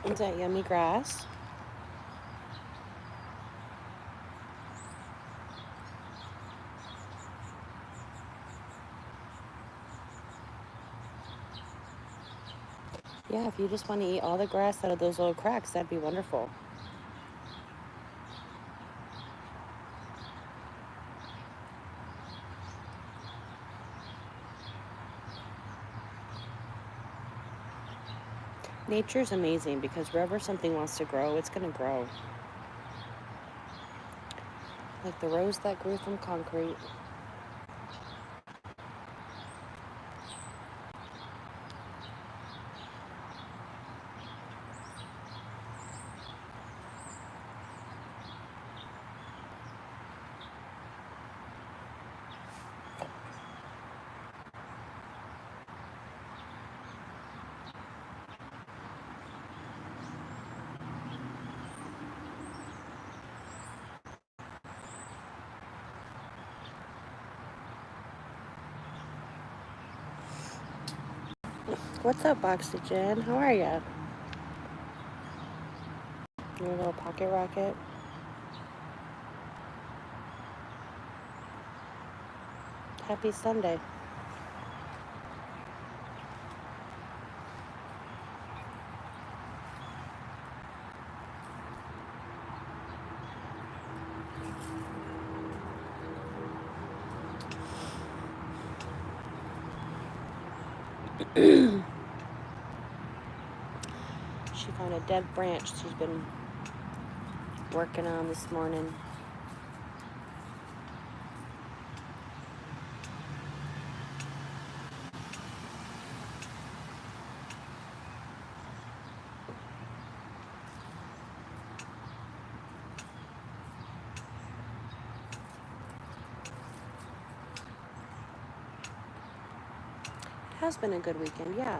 Is that yummy grass? Yeah, if you just want to eat all the grass out of those little cracks, that'd be wonderful. Nature's amazing because wherever something wants to grow, it's going to grow. Like the rose that grew from concrete. What's up, Oxygen? How are ya? Your little pocket rocket? Happy Sunday. She found a dead branch she's been working on this morning. It has been a good weekend, yeah.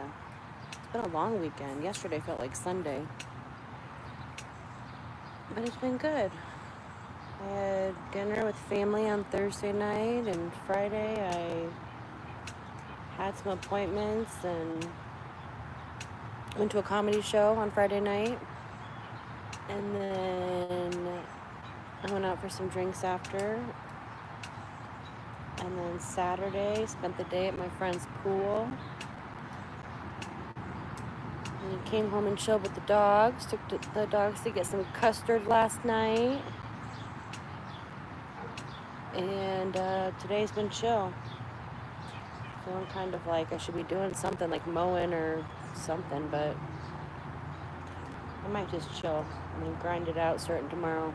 It's been a long weekend. Yesterday felt like Sunday. But it's been good. I had dinner with family on Thursday night, and Friday I had some appointments and went to a comedy show on Friday night. And then I went out for some drinks after. And then Saturday, spent the day at my friend's pool. And came home and chilled with the dogs. Took the dogs to get some custard last night. And today's been chill. Feeling kind of like I should be doing something like mowing or something, but I might just chill and then grind it out starting tomorrow.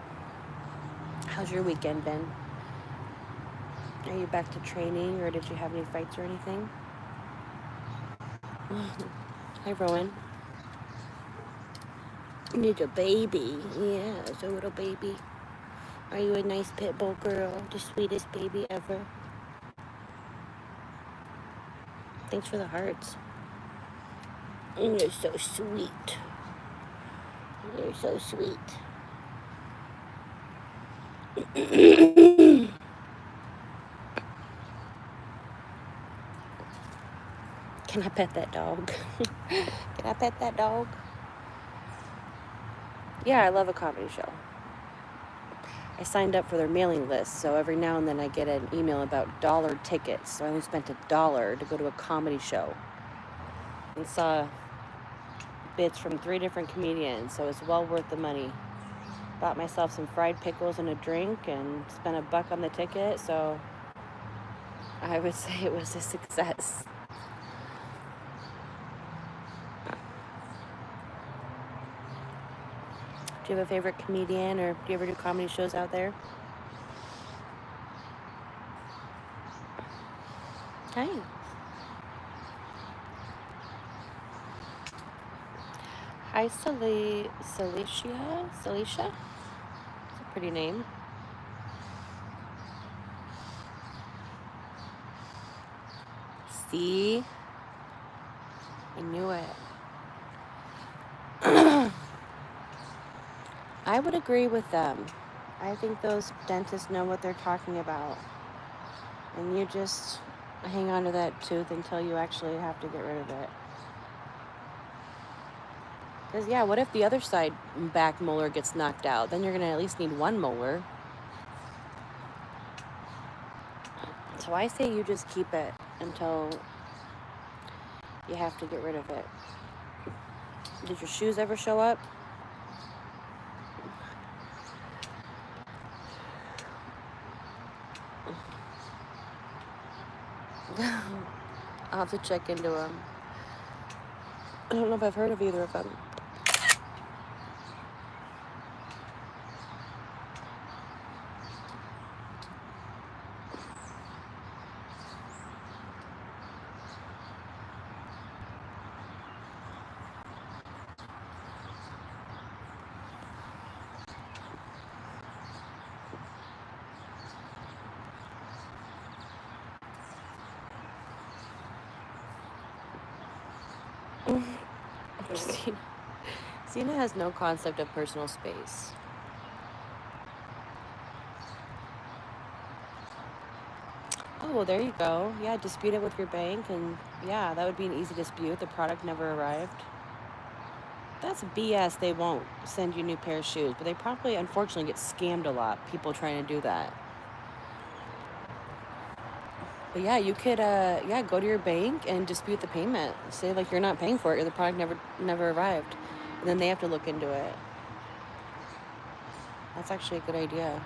How's your weekend been? Are you back to training, or did you have any fights or anything? Hi, Rowan. Need a baby. Yeah, it's a little baby. Are you a nice pit bull girl? The sweetest baby ever. Thanks for the hearts. You're so sweet. You're so sweet. Can I pet that dog? Can I pet that dog? Yeah, I love a comedy show. I signed up for their mailing list, so every now and then I get an email about dollar tickets. So I only spent $1 to go to a comedy show and saw bids from 3 different comedians, so it's well worth the money. Bought myself some fried pickles and a drink and spent $1 on the ticket, so I would say it was a success. Do you have a favorite comedian, or do you ever do comedy shows out there? Hi. Hi, Celicia? It's a pretty name. See? I knew it. I would agree with them. I think those dentists know what they're talking about. And you just hang on to that tooth until you actually have to get rid of it. Because, yeah, what if the other side back molar gets knocked out? Then you're going to at least need one molar. So I say you just keep it until you have to get rid of it. Did your shoes ever show up? I'll have to check into them. I don't know if I've heard of either of them. Cena has no concept of personal space. Oh, well, there you go. Yeah, dispute it with your bank, and yeah, that would be an easy dispute. The product never arrived. That's BS. They won't send you a new pair of shoes, but they probably, unfortunately, get scammed a lot. People trying to do that. But yeah, you could, go to your bank and dispute the payment. Say like you're not paying for it, or the product never arrived, and then they have to look into it. That's actually a good idea.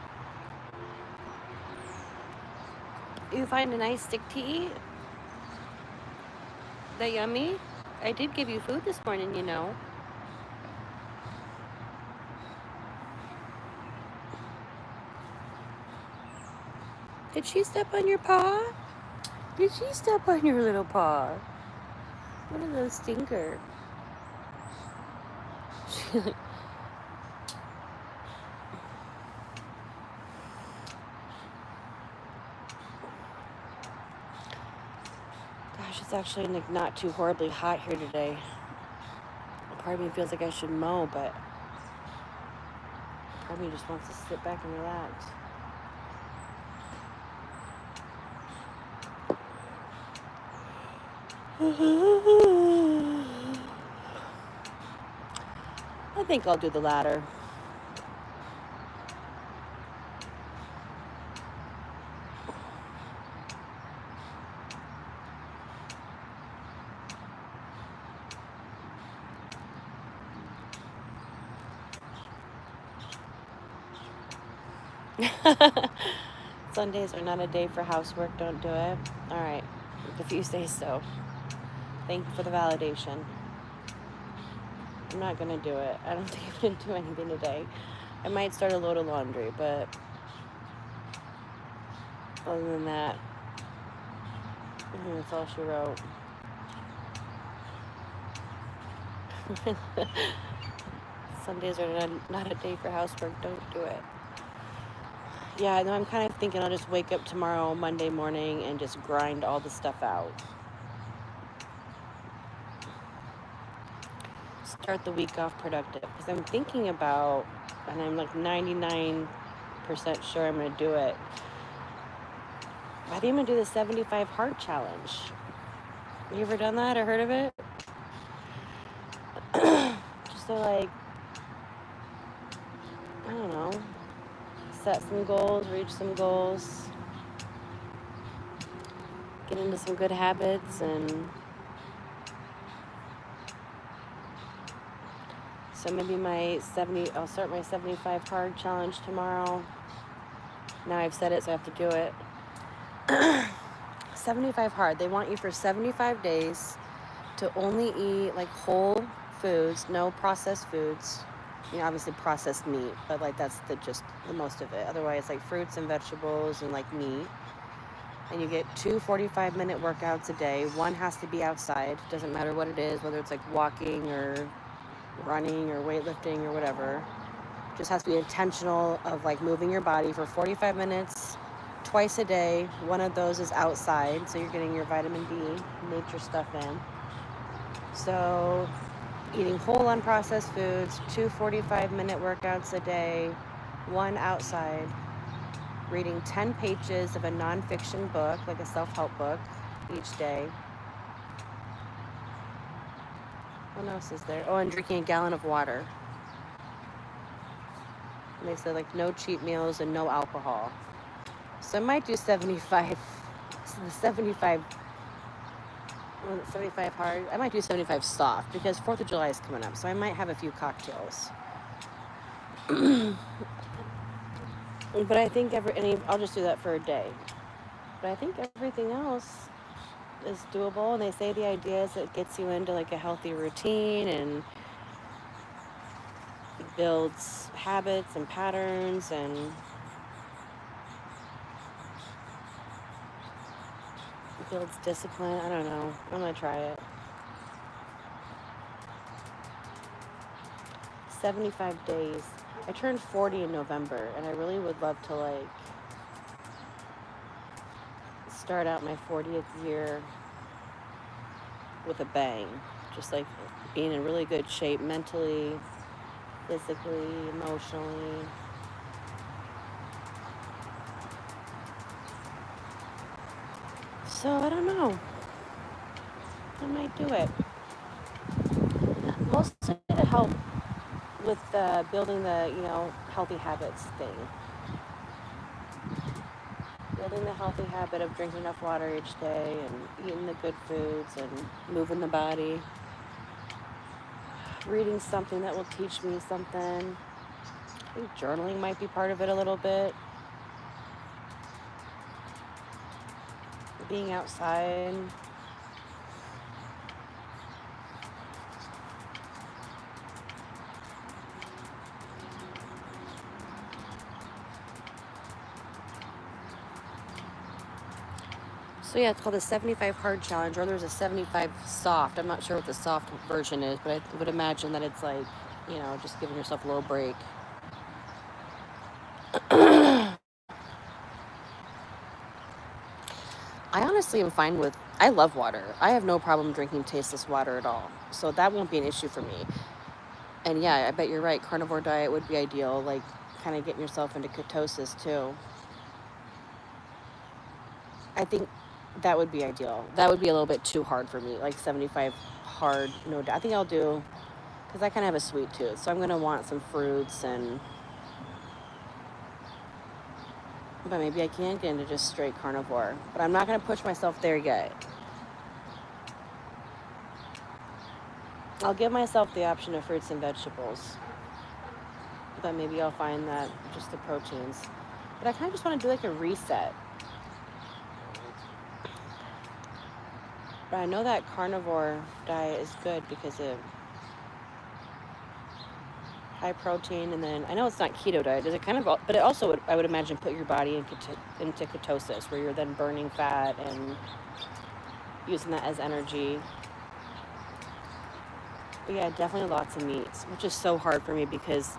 You find a nice stick to eat? That yummy? I did give you food this morning, you know. Did she step on your paw? Did she step on your little paw? What a little stinker. Gosh, it's actually like not too horribly hot here today. Part of me feels like I should mow, but part of me just wants to sit back and relax. I think I'll do the latter. Sundays are not a day for housework. Don't do it. All right. If you say so. Thank you for the validation. I'm not going to do it. I don't think I'm going to do anything today. I might start a load of laundry, but other than that, that's all she wrote. Sundays are not a day for housework. Don't do it. Yeah, no, I'm kind of thinking I'll just wake up tomorrow, Monday morning, and just grind all the stuff out. Start the week off productive. Because I'm thinking about, and I'm like 99% sure I'm going to do it. I think I'm going to do the 75 hard challenge. You ever done that or heard of it? Just to like, I don't know, set some goals, reach some goals, get into some good habits, and so maybe I'll start my 75 hard challenge tomorrow. Now I've said it, so I have to do it. 75 hard. They want you for 75 days to only eat like whole foods, no processed foods. You know, obviously processed meat, but like that's just the most of it. Otherwise, like fruits and vegetables and like meat. And you get 2 45-minute workouts a day. One has to be outside. Doesn't matter what it is, whether it's like walking or running or weightlifting or whatever. Just has to be intentional of like moving your body for 45 minutes twice a day. One of those is outside, so you're getting your vitamin D, nature stuff in. So eating whole unprocessed foods, 2 45-minute workouts a day, one outside, reading 10 pages of a nonfiction book, like a self-help book, each day. What else is there? Oh, and drinking a gallon of water. And they said, like, no cheap meals and no alcohol. So I might do 75, 75, 75 hard. I might do 75 soft because 4th of July is coming up. So I might have a few cocktails. But I think I'll just do that for a day. But I think everything else is doable. And they say the idea is it gets you into like a healthy routine and builds habits and patterns and builds discipline. I don't know. I'm gonna try it. 75 days. I turned 40 in November, and I really would love to like start out my 40th year with a bang. Just like being in really good shape mentally, physically, emotionally. So I don't know. I might do it. Mostly to help with building the, healthy habits thing. Building the healthy habit of drinking enough water each day and eating the good foods and moving the body. Reading something that will teach me something. I think journaling might be part of it a little bit. Being outside. So yeah, it's called the 75 hard challenge, or there's a 75 soft. I'm not sure what the soft version is, but I would imagine that it's like, just giving yourself a little break. I honestly am fine with, I love water. I have no problem drinking tasteless water at all. So that won't be an issue for me. And yeah, I bet you're right. Carnivore diet would be ideal, like kind of getting yourself into ketosis too. I think that would be ideal. That would be a little bit too hard for me, like 75 hard, no doubt. I think I'll do, because I kind of have a sweet tooth, so I'm going to want some fruits but maybe I can get into just straight carnivore. But I'm not going to push myself there yet. I'll give myself the option of fruits and vegetables. But maybe I'll find that just the proteins. But I kind of just want to do like a reset. But I know that carnivore diet is good because of high protein, and then I know it's not keto diet. Does it kind of? But it also would, I would imagine, put your body into ketosis, where you're then burning fat and using that as energy. But yeah, definitely lots of meats, which is so hard for me because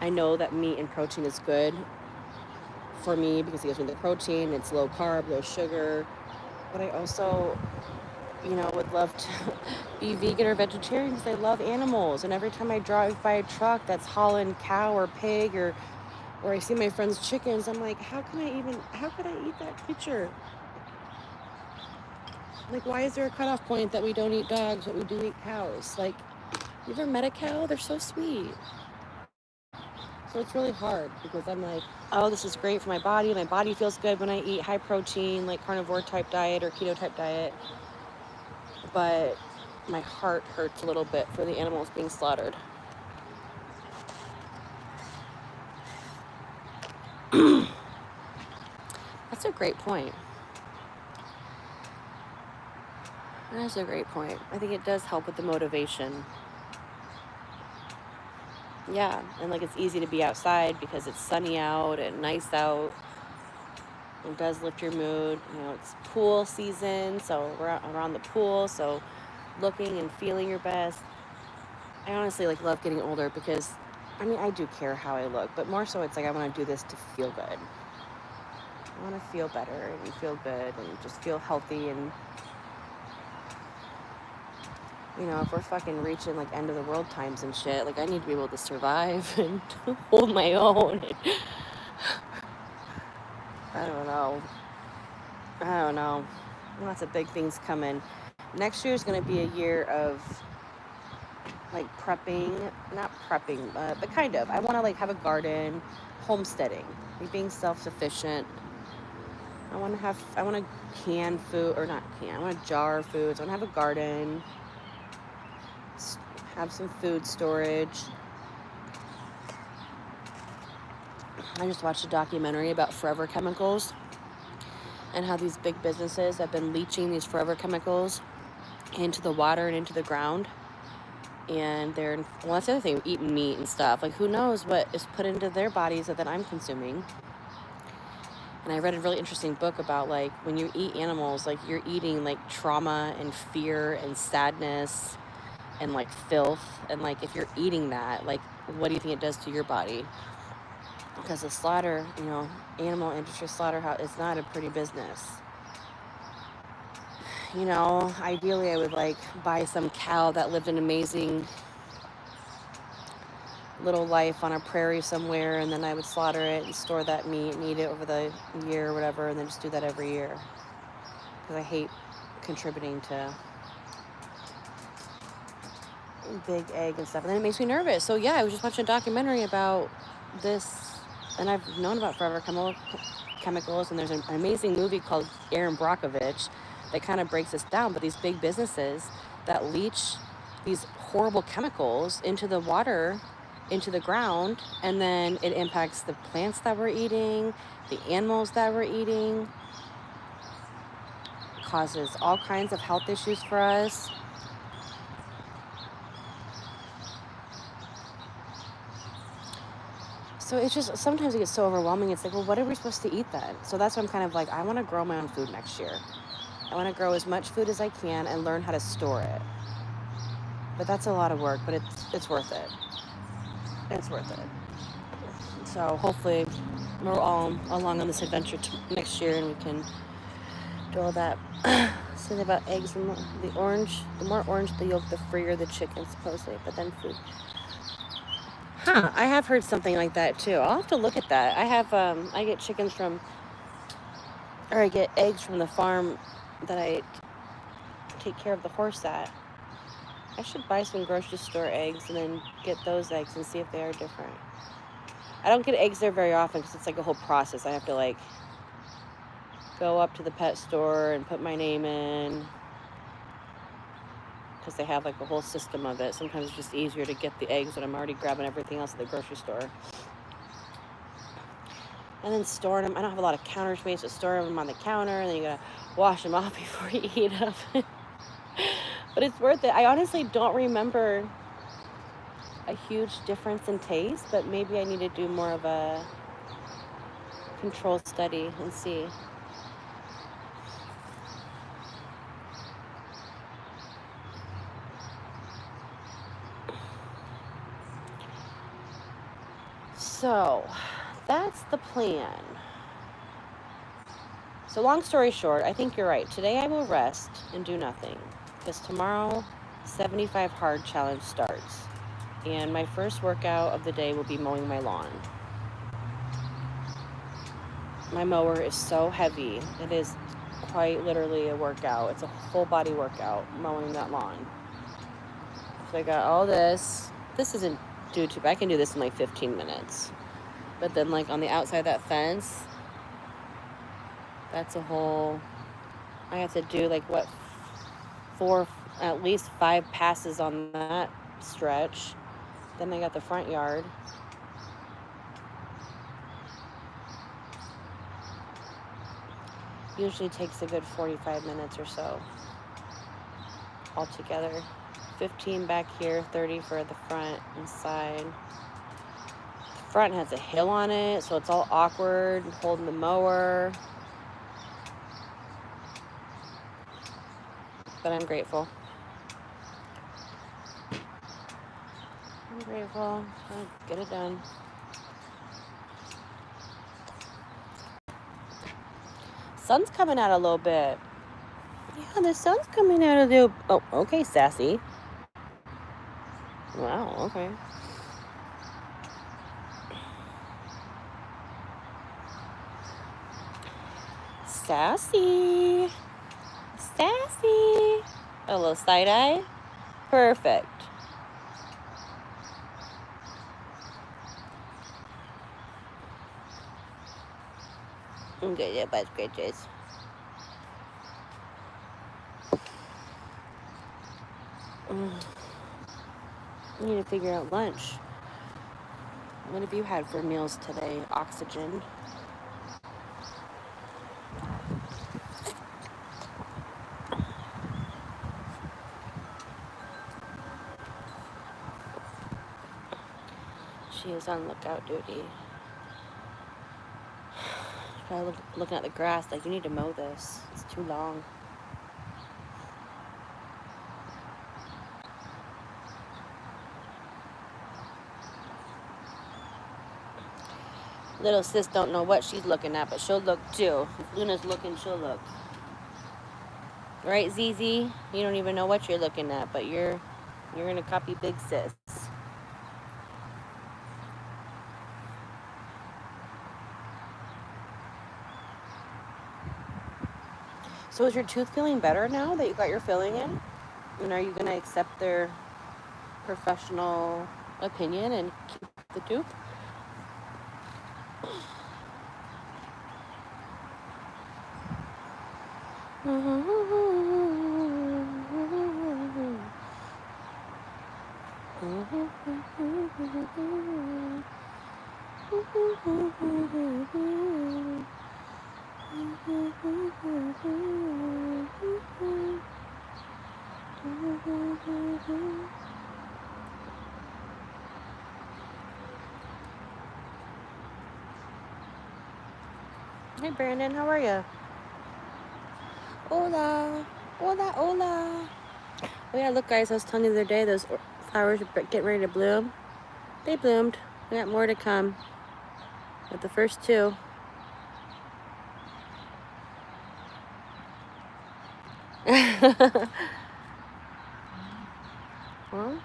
I know that meat and protein is good for me because it gives me the protein. It's low carb, low sugar. But I also, would love to be vegan or vegetarian because I love animals. And every time I drive by a truck that's hauling cow or pig or I see my friend's chickens, I'm like, how could I eat that creature? Like, why is there a cutoff point that we don't eat dogs, but we do eat cows? Like, you ever met a cow? They're so sweet. So it's really hard because I'm like, oh, this is great for my body. My body feels good when I eat high protein, like carnivore type diet or keto type diet. But my heart hurts a little bit for the animals being slaughtered. That's a great point. That's a great point. I think it does help with the motivation. Yeah, and like it's easy to be outside because it's sunny out and nice out. It does lift your mood. It's pool season, so we're around the pool, so looking and feeling your best. I honestly love getting older because I do care how I look, but more so it's like I want to do this to feel good. I want to feel better and feel good and just feel healthy. And if we're fucking reaching like end of the world times and shit, like I need to be able to survive and hold my own. I don't know. Lots of big things coming. Next year is going to be a year of like prepping, not prepping, but kind of. I want to like have a garden, homesteading, like being self-sufficient. I want to can food, or not can, I want to jar foods. I want to have a garden, have some food storage. I just watched a documentary about forever chemicals and how these big businesses have been leaching these forever chemicals into the water and into the ground. And well, that's the other thing, eating meat and stuff. Like, who knows what is put into their bodies that I'm consuming. And I read a really interesting book about, like, when you eat animals, like, you're eating, like, trauma and fear and sadness and, like, filth. And, like, if you're eating that, like, what do you think it does to your body? Because the slaughter, animal industry slaughterhouse is not a pretty business. Ideally I would, like, buy some cow that lived an amazing little life on a prairie somewhere, and then I would slaughter it and store that meat and eat it over the year or whatever, and then just do that every year. Because I hate contributing to big egg and stuff, and then it makes me nervous. So yeah, I was just watching a documentary about this, and I've known about forever chemicals, and there's an amazing movie called Aaron Brockovich that kind of breaks this down. But these big businesses that leach these horrible chemicals into the water, into the ground, and then it impacts the plants that we're eating, the animals that we're eating, causes all kinds of health issues for us. So it's just, sometimes it gets so overwhelming. It's like, well, what are we supposed to eat then? So that's why I'm kind of like, I want to grow my own food next year. I want to grow as much food as I can and learn how to store it. But that's a lot of work, but it's worth it. It's worth it. So hopefully we're all along on this adventure next year, and we can do all that. Something about eggs and the orange. The more orange the yolk, the freer the chicken, supposedly. But then food. I have heard something like that too. I'll have to look at that. I get chickens I get eggs from the farm that I take care of the horse at. I should buy some grocery store eggs and then get those eggs and see if they are different. I don't get eggs there very often because it's like a whole process. I have to, like, go up to the pet store and put my name in, because they have, like, a whole system of it. Sometimes it's just easier to get the eggs when I'm already grabbing everything else at the grocery store. And then storing them. I don't have a lot of counter space, so store them on the counter, and then you gotta wash them off before you eat them. But it's worth it. I honestly don't remember a huge difference in taste, but maybe I need to do more of a control study and see. So that's the plan. So long story short, I think you're right. Today I will rest and do nothing, because tomorrow 75 hard challenge starts, and my first workout of the day will be mowing my lawn. My mower is so heavy. It is quite literally a workout. It's a full body workout, mowing that lawn. So I got all this. This isn't YouTube. I can do this in like 15 minutes. But then, like, on the outside of that fence, that's a whole, I have to do like at least 5 passes on that stretch. Then I got the front yard. Usually takes a good 45 minutes or so altogether. 15 back here, 30 for the front and side. The front has a hill on it, so it's all awkward holding the mower. But I'm grateful. I'm grateful. I'll get it done. Sun's coming out a little bit. Yeah, the sun's coming out a little. Oh, okay, sassy. Wow, okay. Sassy. Sassy. A little side eye. Perfect. Okay, yeah, butt scratches. I need to figure out lunch. What have you had for meals today? Oxygen. She is on lookout duty. Probably looking at the grass like, you need to mow this. It's too long. Little sis don't know what she's looking at, but she'll look too. If Luna's looking, she'll look. Right, ZZ? You don't even know what you're looking at, but you're gonna copy big sis. So is your tooth feeling better now that you got your filling in? And are you gonna accept their professional opinion and keep the tooth? Hey Brandon, how are you? Hola, hola, hola. Oh yeah, look guys, I was telling you the other day, those flowers are getting ready to bloom. They bloomed. We got more to come. But the first two. Well,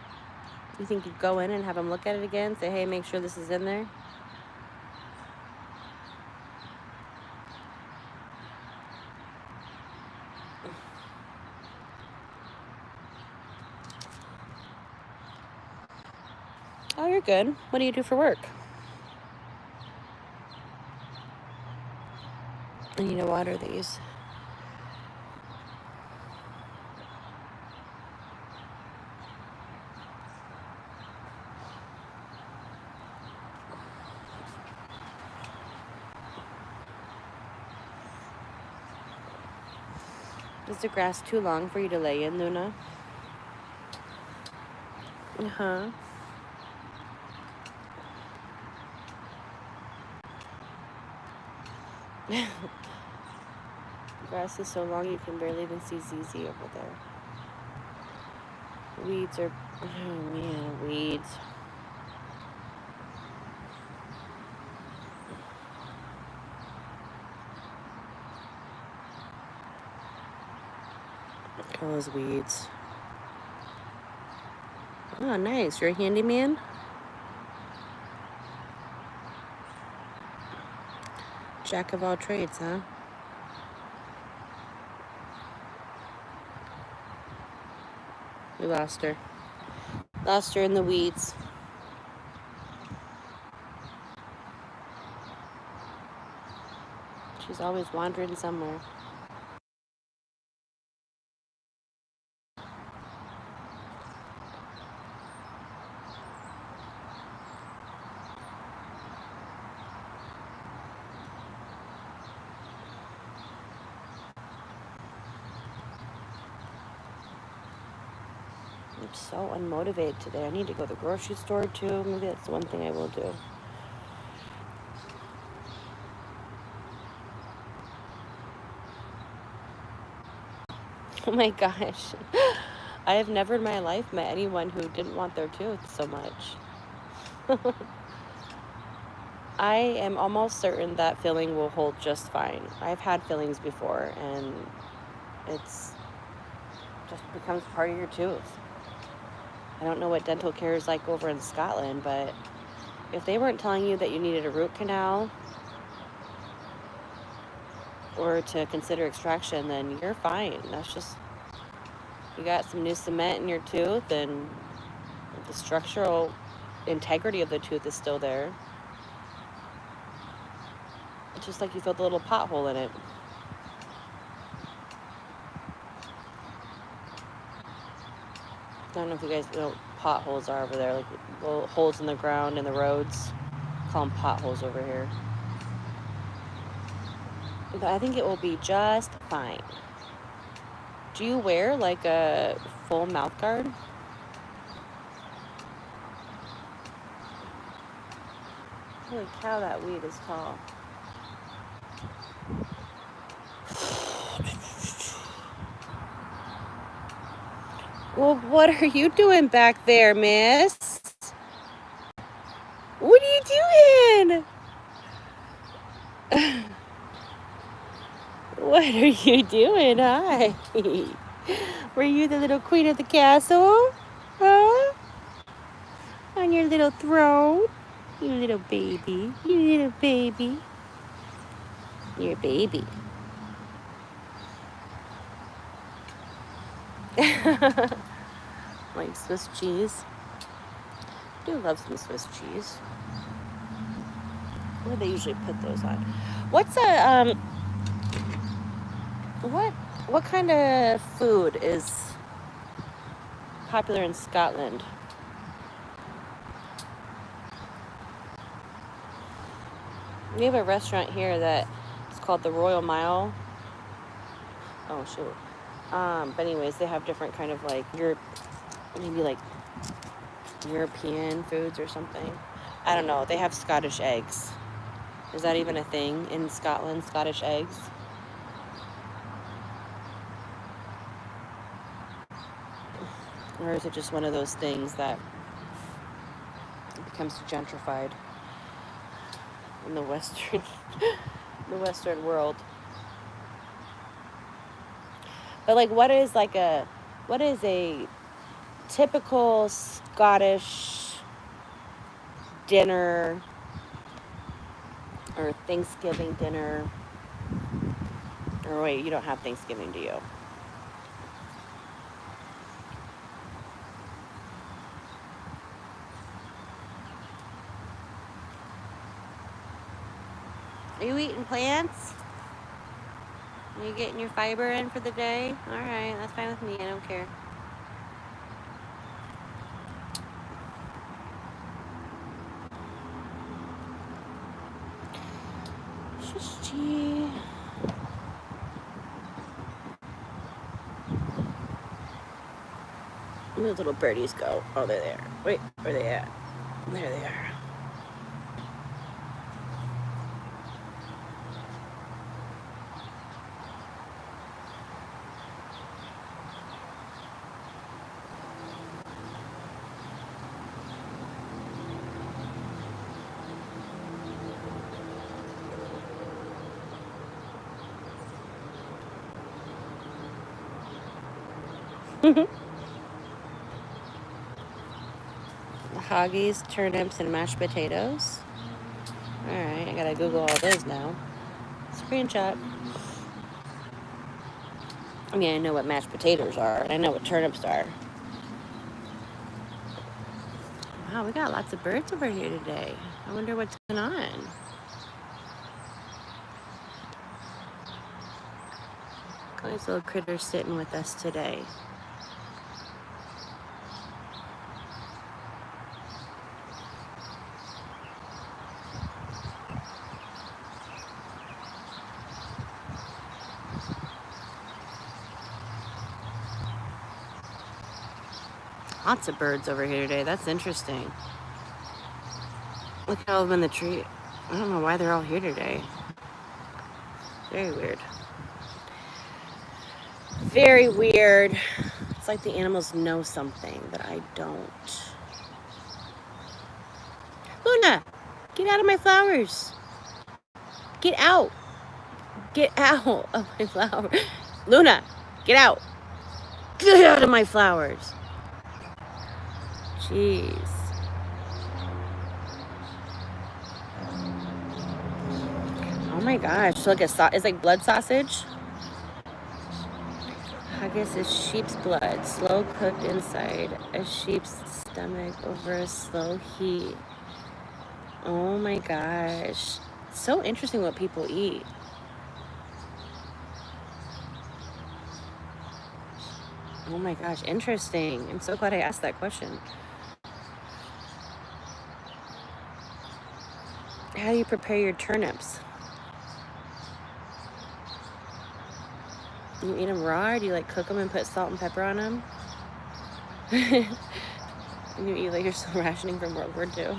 you think you'd go in and have them look at it again? Say, hey, make sure this is in there? Oh, you're good. What do you do for work? I need to water these. Is the grass too long for you to lay in, Luna? Uh-huh. Grass is so long you can barely even see ZZ over there. Weeds are... Oh, man, weeds. All those weeds. Oh, nice. You're a handyman? Jack of all trades, huh? We lost her. Lost her in the weeds. She's always wandering somewhere. I'm so unmotivated today. I need to go to the grocery store too. Maybe that's the one thing I will do. Oh my gosh. I have never in my life met anyone who didn't want their tooth so much. I am almost certain that filling will hold just fine. I've had fillings before and it's just becomes part of your tooth. I don't know what dental care is like over in Scotland, but if they weren't telling you that you needed a root canal or to consider extraction, then you're fine. That's just, you got some new cement in your tooth and the structural integrity of the tooth is still there. It's just like you filled a little pothole in it. I don't know if you guys know what potholes are over there, like little holes in the ground in the roads. Call them potholes over here. But I think it will be just fine. Do you wear like a full mouth guard? Holy cow, that weed is tall. Well, what are you doing back there, miss? What are you doing? What are you doing? Hi. Were you the little queen of the castle? Huh? On your little throne? You little baby. You little baby. You're a baby. Like Swiss cheese. I do love some Swiss cheese. Where do they usually put those on? What's a what kind of food is popular in Scotland? We have a restaurant here that it's called the Royal Mile. Oh shoot. But anyways, they have different kind of like maybe like European foods or something. I don't know. They have Scottish eggs. Is that even a thing in Scotland? Scottish eggs? Or is it just one of those things that becomes gentrified in the Western world? But like, what is a typical Scottish dinner or Thanksgiving dinner? Or wait, you don't have Thanksgiving, do you? Are you eating plants? Are you getting your fiber in for the day? Alright, that's fine with me. I don't care. Shishi. Where the little birdies go? Oh, they're there. Wait, where are they at? There they are. Hoggies, turnips, and mashed potatoes. Alright, I gotta Google all those now. Screenshot. I mean, I know what mashed potatoes are, and I know what turnips are. Wow, we got lots of birds over here today. I wonder what's going on. Got these little critters sitting with us today. Lots of birds over here today. That's interesting. Look at all of them in the tree. I don't know why they're all here today. Very weird. Very weird. It's like the animals know something that I don't. Luna, get out of my flowers. Get out. Get out of my flowers. Luna, get out. Get out of my flowers. Jeez. Oh my gosh. So like it's like blood sausage. Haggis is sheep's blood, slow cooked inside a sheep's stomach over a slow heat. Oh my gosh. It's so interesting what people eat. Oh my gosh, interesting. I'm so glad I asked that question. How do you prepare your turnips? You eat them raw, or do you like cook them and put salt and pepper on them? And you eat like you're still rationing from World War II.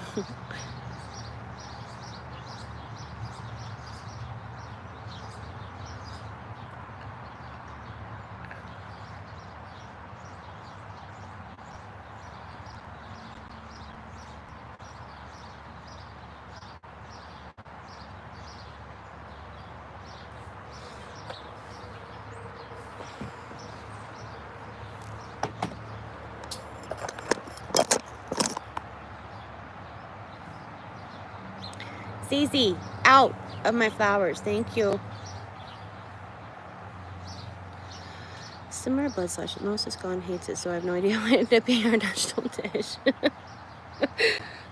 Zizi, out of my flowers. Thank you. Similar blood slash. Most is gone, hates it, so I have no idea what ended up being our national dish.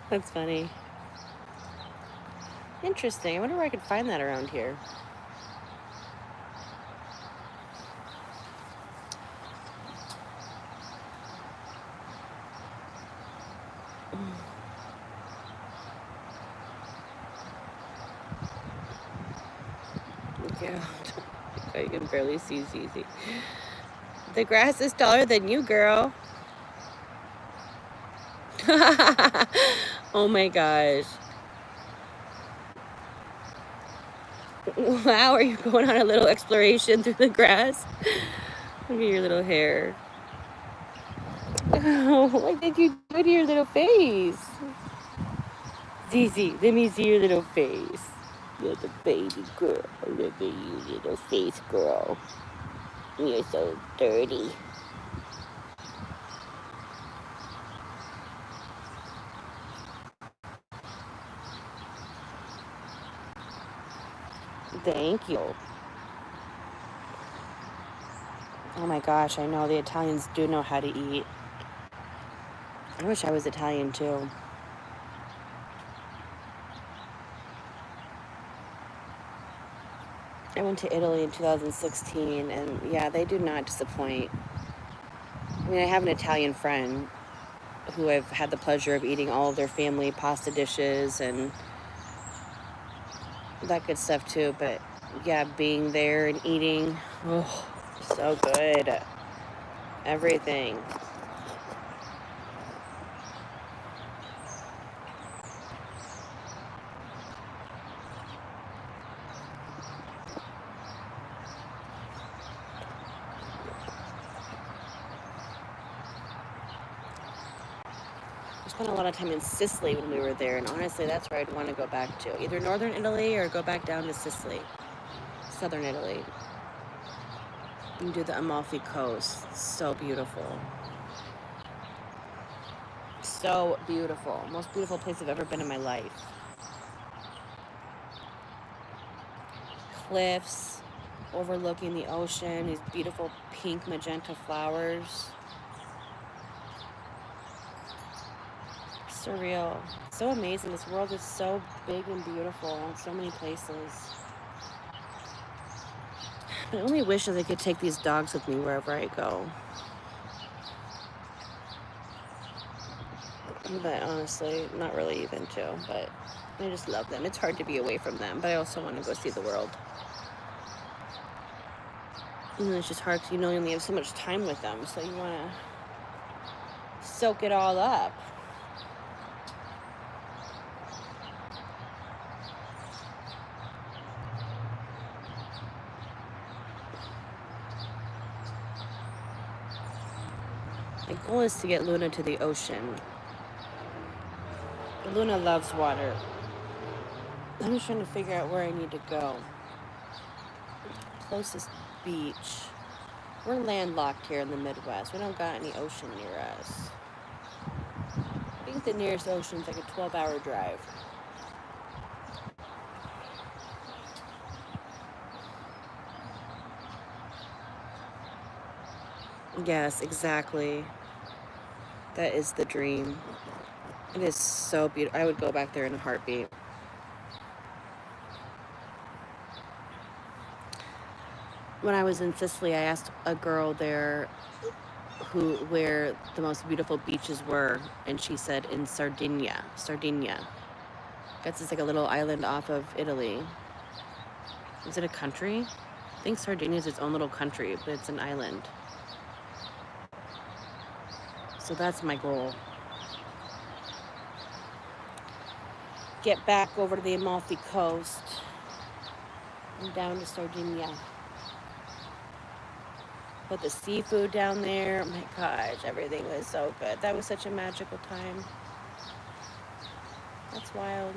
That's funny. Interesting. I wonder where I could find that around here. Yeah, I can barely see Zizi. The grass is taller than you, girl. Oh my gosh. Wow, are you going on a little exploration through the grass? Look at your little hair. Oh, what did you do to your little face? Zizi, let me see your little face. You're the baby girl. Look at you, little face girl. You're so dirty. Thank you. Oh my gosh, I know the Italians do know how to eat. I wish I was Italian too. I went to Italy in 2016, and yeah, they do not disappoint. I mean, I have an Italian friend who I've had the pleasure of eating all of their family pasta dishes and that good stuff too, but yeah, being there and eating, oh, so good. Everything. Spent a lot of time in Sicily when we were there, and honestly that's where I'd want to go back to, either northern Italy or go back down to Sicily, southern Italy, and do the Amalfi Coast. So beautiful, so beautiful. Most beautiful place I've ever been in my life. Cliffs overlooking the ocean, these beautiful pink magenta flowers. Surreal. So amazing. This world is so big and beautiful in so many places. I only wish that I could take these dogs with me wherever I go. But honestly, not really even to. But I just love them. It's hard to be away from them, but I also want to go see the world. And it's just hard because you only have so much time with them, so you want to soak it all up. My goal is to get Luna to the ocean. Luna loves water. I'm just trying to figure out where I need to go. Closest beach. We're landlocked here in the Midwest. We don't got any ocean near us. I think the nearest ocean is like a 12-hour drive. Yes, exactly. That is the dream. It is so beautiful. I would go back there in a heartbeat. when I was in Sicily, I asked a girl there where the most beautiful beaches were, and she said in Sardinia. That's just like a little island off of Italy. Is it a country? I think Sardinia is its own little country, but it's an island. So that's my goal. Get back over to the Amalfi Coast and down to Sardinia. But the seafood down there, oh my gosh, everything was so good. That was such a magical time. That's wild.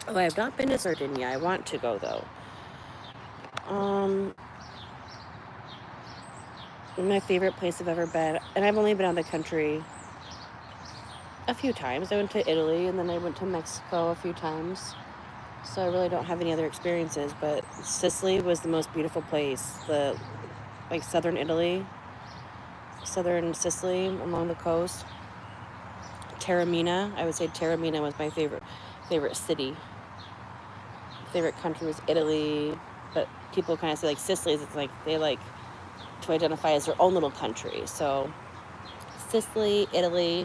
Oh, I have not been to Sardinia. I want to go though. My favorite place I've ever been, and I've only been out of the country a few times. I went to Italy and then I went to Mexico a few times. So I really don't have any other experiences, but Sicily was the most beautiful place. Like southern Italy, southern Sicily along the coast. Taormina, I would say Taormina was my favorite city. Favorite country was Italy, but people kind of say like Sicily, it's like they like to identify as their own little country. So Sicily, Italy,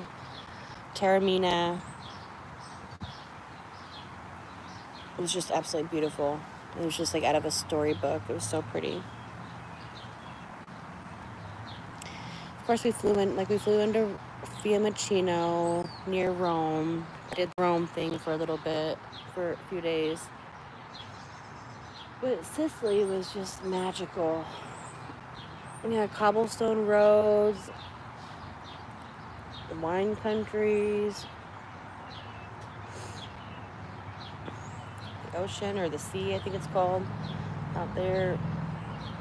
Taormina. It was just absolutely beautiful. It was just like out of a storybook. It was so pretty. Of course, we flew into Fiumicino near Rome. I did the Rome thing for a little bit, for a few days. But Sicily was just magical. Yeah, cobblestone roads, the wine countries, the ocean or the sea, I think it's called, out there.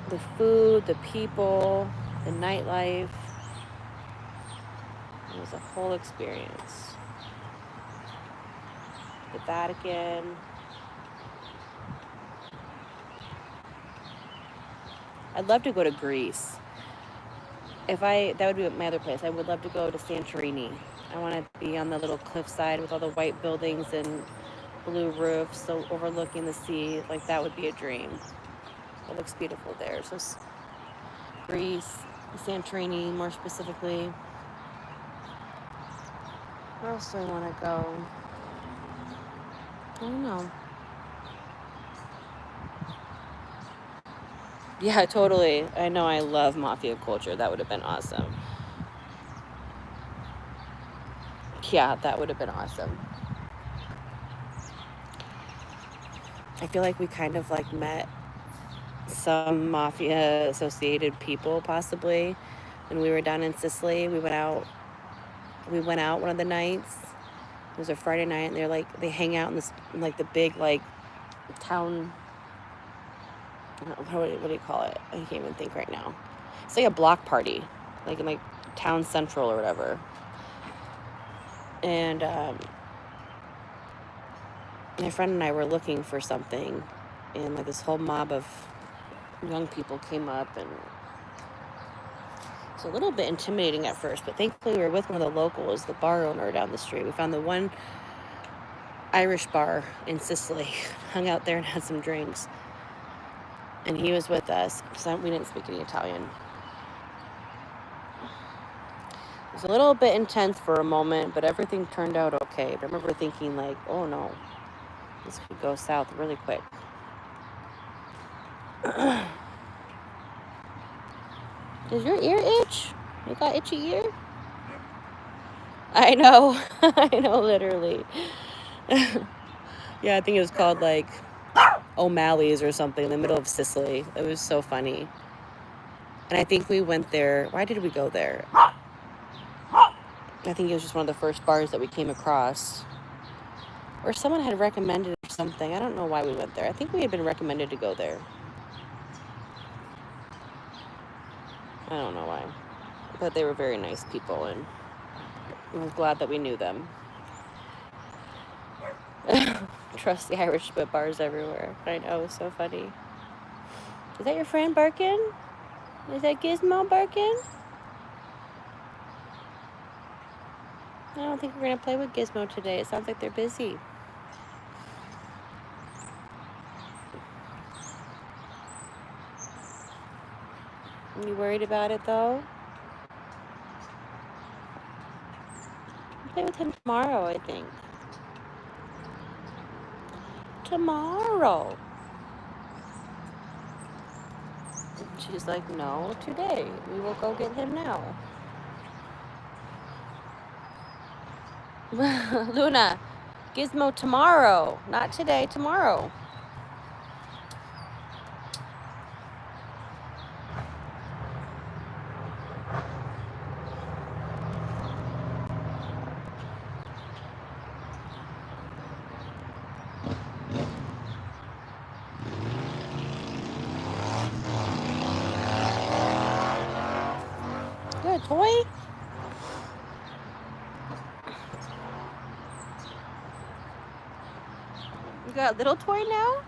The food, the people, the nightlife. It was a whole experience. The Vatican. I'd love to go to Greece. That would be my other place. I would love to go to Santorini. I want to be on the little cliffside with all the white buildings and blue roofs, so overlooking the sea. Like, that would be a dream. It looks beautiful there. So Greece, Santorini more specifically. Where else do I want to go? I don't know. Yeah, totally. I know I love mafia culture. That would have been awesome. Yeah, that would have been awesome. I feel like we kind of like met some mafia associated people possibly when we were down in Sicily. We went out one of the nights. It was a Friday night, and they hang out in this like the big like town. What do you call it? I can't even think right now. It's like a block party, like in like town central or whatever. And my friend and I were looking for something, and like this whole mob of young people came up, and it's a little bit intimidating at first, but thankfully we were with one of the locals, the bar owner down the street. We found the one Irish bar in Sicily, hung out there and had some drinks, and he was with us because we didn't speak any Italian. It was a little bit intense for a moment, but everything turned out okay. But I remember thinking like, oh no, this could go south really quick. Does your ear itch? You got itchy ear? I know. I know, literally. Yeah, I think it was called like O'Malley's or something in the middle of Sicily. It was so funny. And I think we went there. Why did we go there? I think it was just one of the first bars that we came across. Or someone had recommended or something. I don't know why we went there. I think we had been recommended to go there. I don't know why. But they were very nice people, and I'm glad that we knew them. Trust the Irish, but bars everywhere. I know, so funny. Is that your friend barking? Is that Gizmo barking? I don't think we're going to play with Gizmo today. It sounds like they're busy. Are you worried about it, though? I'll play with him tomorrow, I think. Tomorrow. She's like, no, today. We will go get him now. Luna, Gizmo tomorrow. Not today, tomorrow. Good toy. You got a little toy now?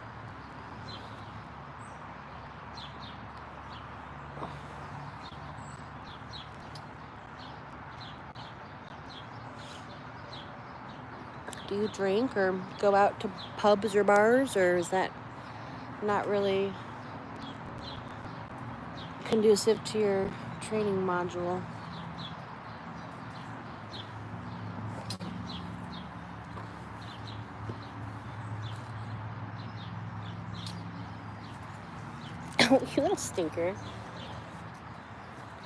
Do you drink or go out to pubs or bars, or is that not really conducive to your training module? Oh, you little stinker.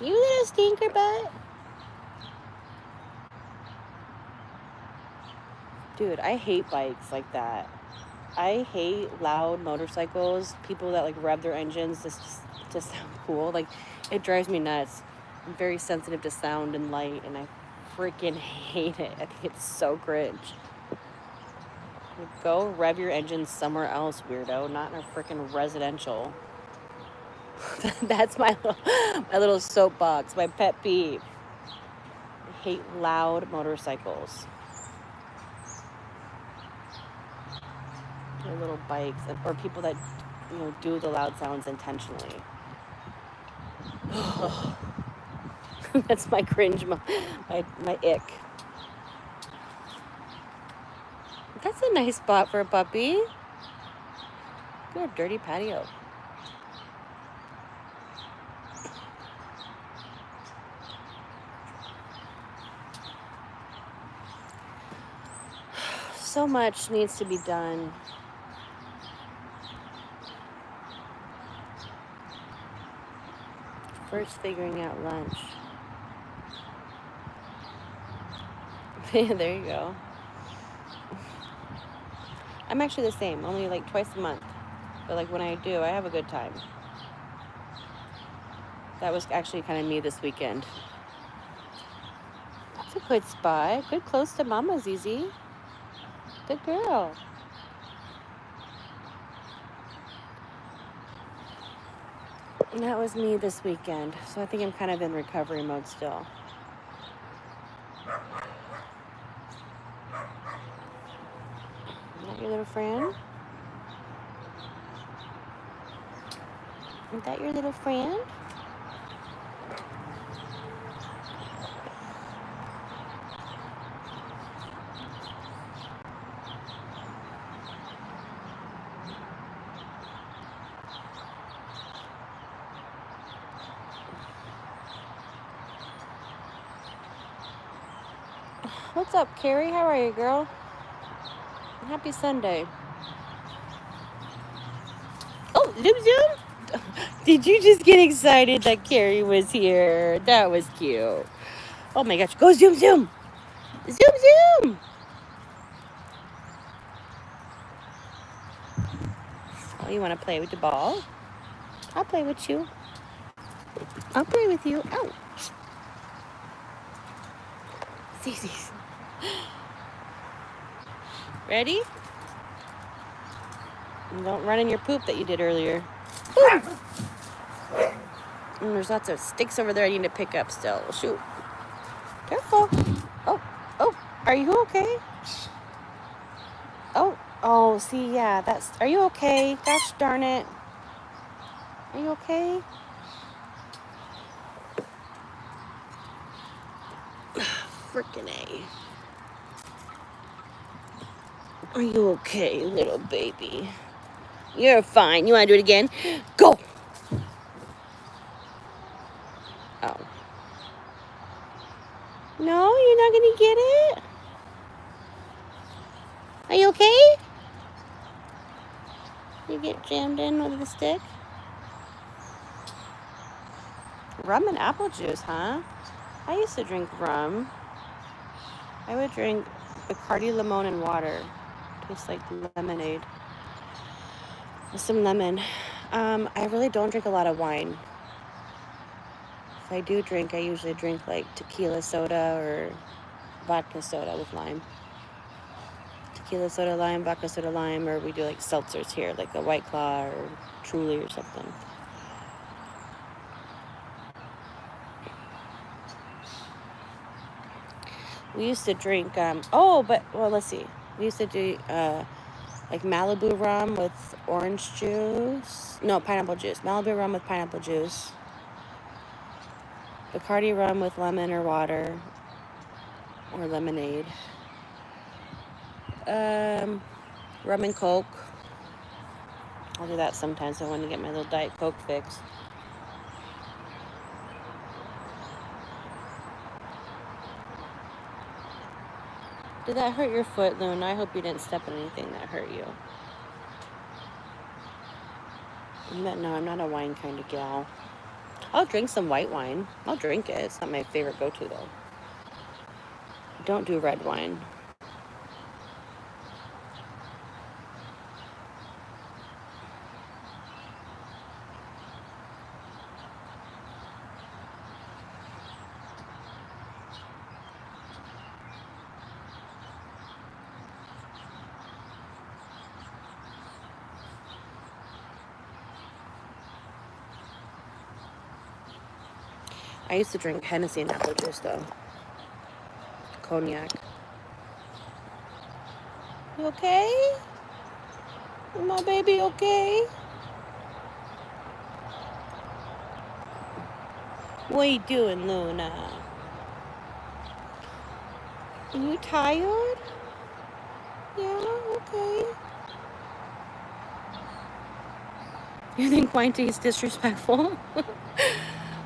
You little stinker butt. Dude, I hate bikes like that. I hate loud motorcycles, people that like rev their engines just to sound cool. Like, it drives me nuts. I'm very sensitive to sound and light, and I freaking hate it. I think it's so cringe. Like, go rev your engine somewhere else, weirdo, not in a freaking residential. That's my little soapbox, my pet peeve. I hate loud motorcycles. Or little bikes, or people that, you know, do the loud sounds intentionally. That's my cringe, my ick. That's a nice spot for a puppy. Good, dirty patio. So much needs to be done. First, figuring out lunch. There you go. I'm actually the same, only like twice a month. But like when I do, I have a good time. That was actually kind of me this weekend. That's a good spot. Good close to Mama, Zizi. Good girl. And that was me this weekend. So I think I'm kind of in recovery mode still. Is that your little friend? Is that your little friend? What's up, Carrie? How are you, girl? Happy Sunday. Oh, Zoom Zoom! Did you just get excited that Carrie was here? That was cute. Oh my gosh, go Zoom Zoom! Zoom, zoom! Oh, you want to play with the ball? I'll play with you. I'll play with you. Ow! See. Ready? And don't run in your poop that you did earlier. Boom! And there's lots of sticks over there I need to pick up still. Shoot. Careful. Oh, are you okay? Oh, see, yeah, are you okay? Gosh darn it. Are you okay? Frickin' A. Are you okay, little baby? You're fine. You want to do it again? Go! Oh. No, you're not going to get it? Are you okay? You get jammed in with the stick? Rum and apple juice, huh? I used to drink rum. I would drink Bacardi lemon and water. Tastes like lemonade. With some lemon. I really don't drink a lot of wine. If I do drink, I usually drink like tequila soda or vodka soda with lime. Tequila soda lime, vodka soda lime, or we do like seltzers here, like a White Claw or Truly or something. We used to drink, let's see. We used to do like Malibu rum with orange juice. No, pineapple juice. Malibu rum with pineapple juice. Bacardi rum with lemon or water or lemonade. Rum and Coke. I'll do that sometimes. I want to get my little Diet Coke fix. Did that hurt your foot, Luna? I hope you didn't step on anything that hurt you. No, I'm not a wine kind of gal. I'll drink some white wine. I'll drink it. It's not my favorite go-to, though. I don't do red wine. I used to drink Hennessy and apple juice, though. Cognac. You okay? My baby okay? What are you doing, Luna? Are you tired? Yeah, okay. You think wine tea is disrespectful?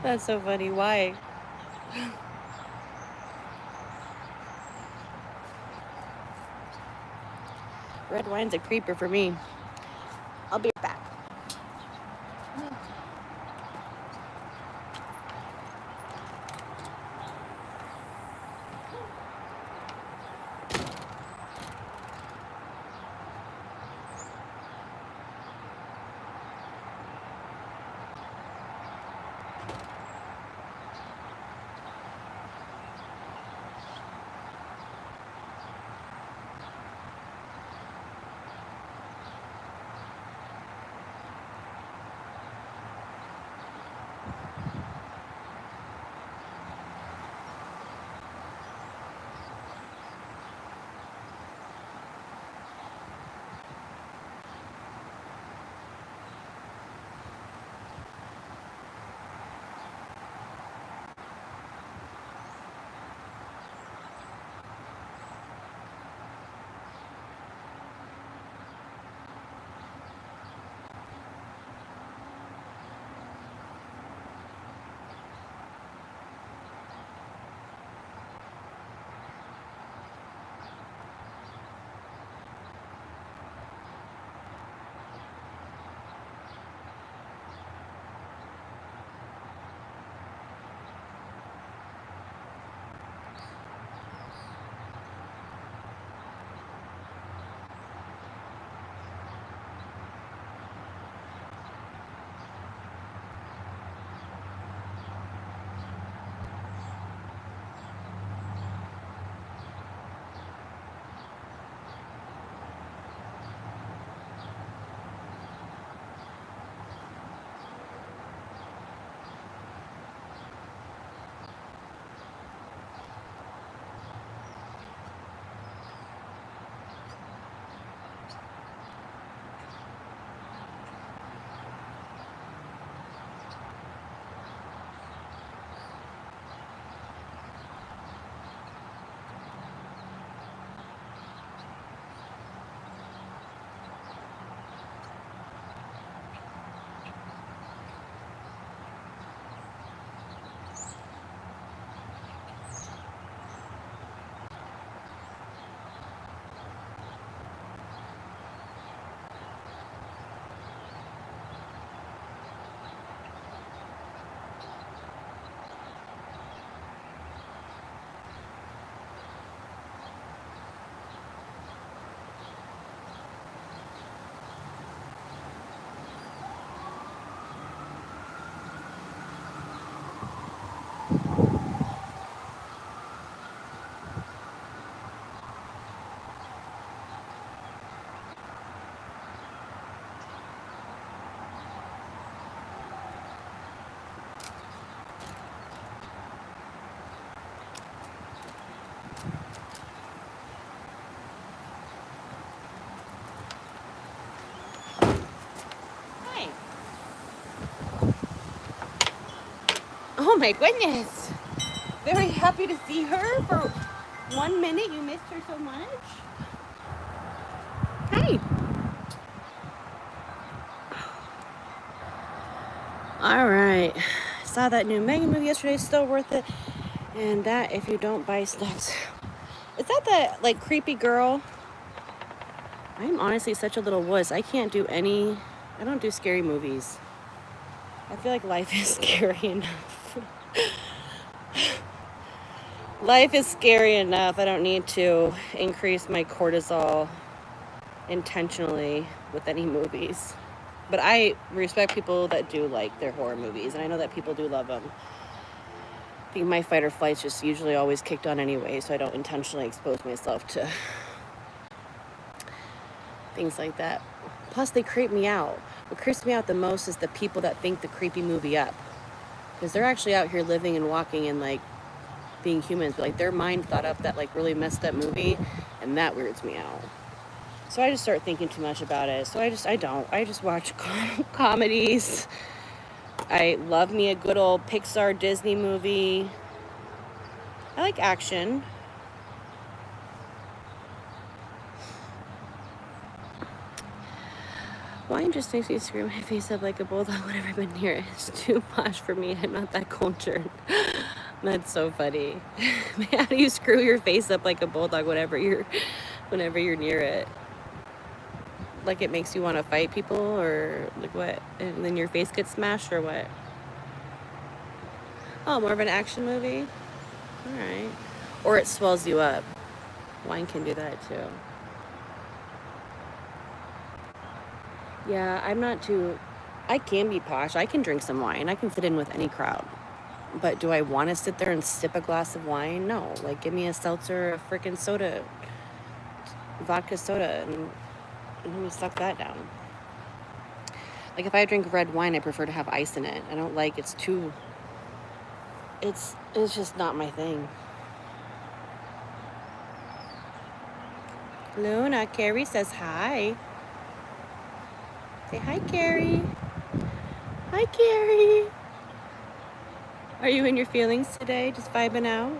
That's so funny. Why? Red wine's a creeper for me. I'll be right back. Oh my goodness. Very happy to see her for 1 minute. You missed her so much. Hi. All right. Saw that new Megan movie yesterday. Still worth it. And that, if you don't buy snacks. Is that the, like, creepy girl? I'm honestly such a little wuss. I can't do any... I don't do scary movies. I feel like life is scary enough. Life is scary enough. I don't need to increase my cortisol intentionally with any movies. But I respect people that do like their horror movies, and I know that people do love them. I think my fight or flight's just usually always kicked on anyway, so I don't intentionally expose myself to things like that. Plus, they creep me out. What creeps me out the most is the people that think the creepy movie up. Because they're actually out here living and walking and, like, being humans. But, like, their mind thought up that, like, really messed up movie, and that weirds me out. So I just start thinking too much about it. So I just watch comedies. I love me a good old Pixar Disney movie. I like action. Wine just makes me screw my face up like a bulldog whenever I've been near it. It's too posh for me. I'm not that cultured. That's so funny. How do you screw your face up like a bulldog whenever you're near it? Like it makes you want to fight people, or like what? And then your face gets smashed, or what? Oh, more of an action movie? All right. Or it swells you up. Wine can do that too. Yeah, I'm not too... I can be posh. I can drink some wine. I can fit in with any crowd. But do I want to sit there and sip a glass of wine? No. Like, give me a seltzer, a freaking soda, vodka soda, and let me suck that down. Like, if I drink red wine, I prefer to have ice in it. I don't like... It's too... It's just not my thing. Luna, Carrie says hi. Say hi, Carrie. Hi, Carrie. Are you in your feelings today? Just vibing out?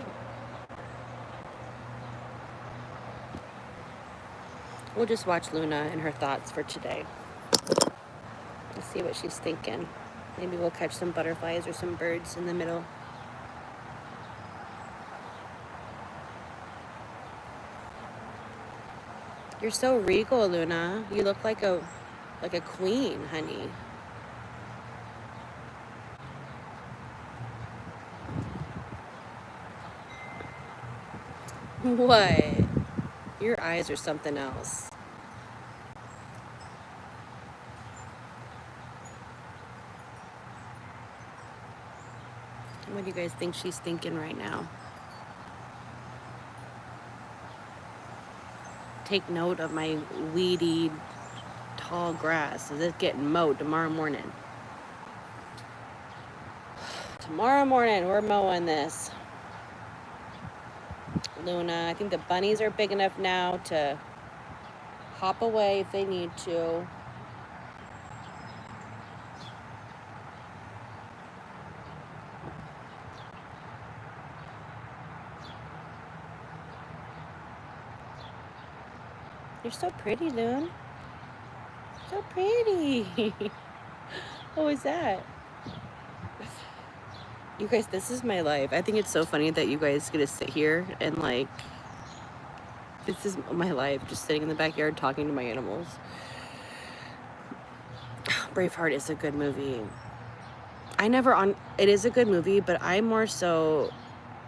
We'll just watch Luna and her thoughts for today. Let's see what she's thinking. Maybe we'll catch some butterflies or some birds in the middle. You're so regal, Luna. You look like a queen, honey. What? Your eyes are something else. What do you guys think she's thinking right now? Take note of my weedy, tall grass. Is it getting mowed tomorrow morning? Tomorrow morning, we're mowing this. Luna, I think the bunnies are big enough now to hop away if they need to. You're so pretty, Loon. So pretty. What was that? You guys, this is my life. I think it's so funny that you guys get to sit here and, like, this is my life, just sitting in the backyard talking to my animals. Braveheart is a good movie. It is a good movie, but I more so,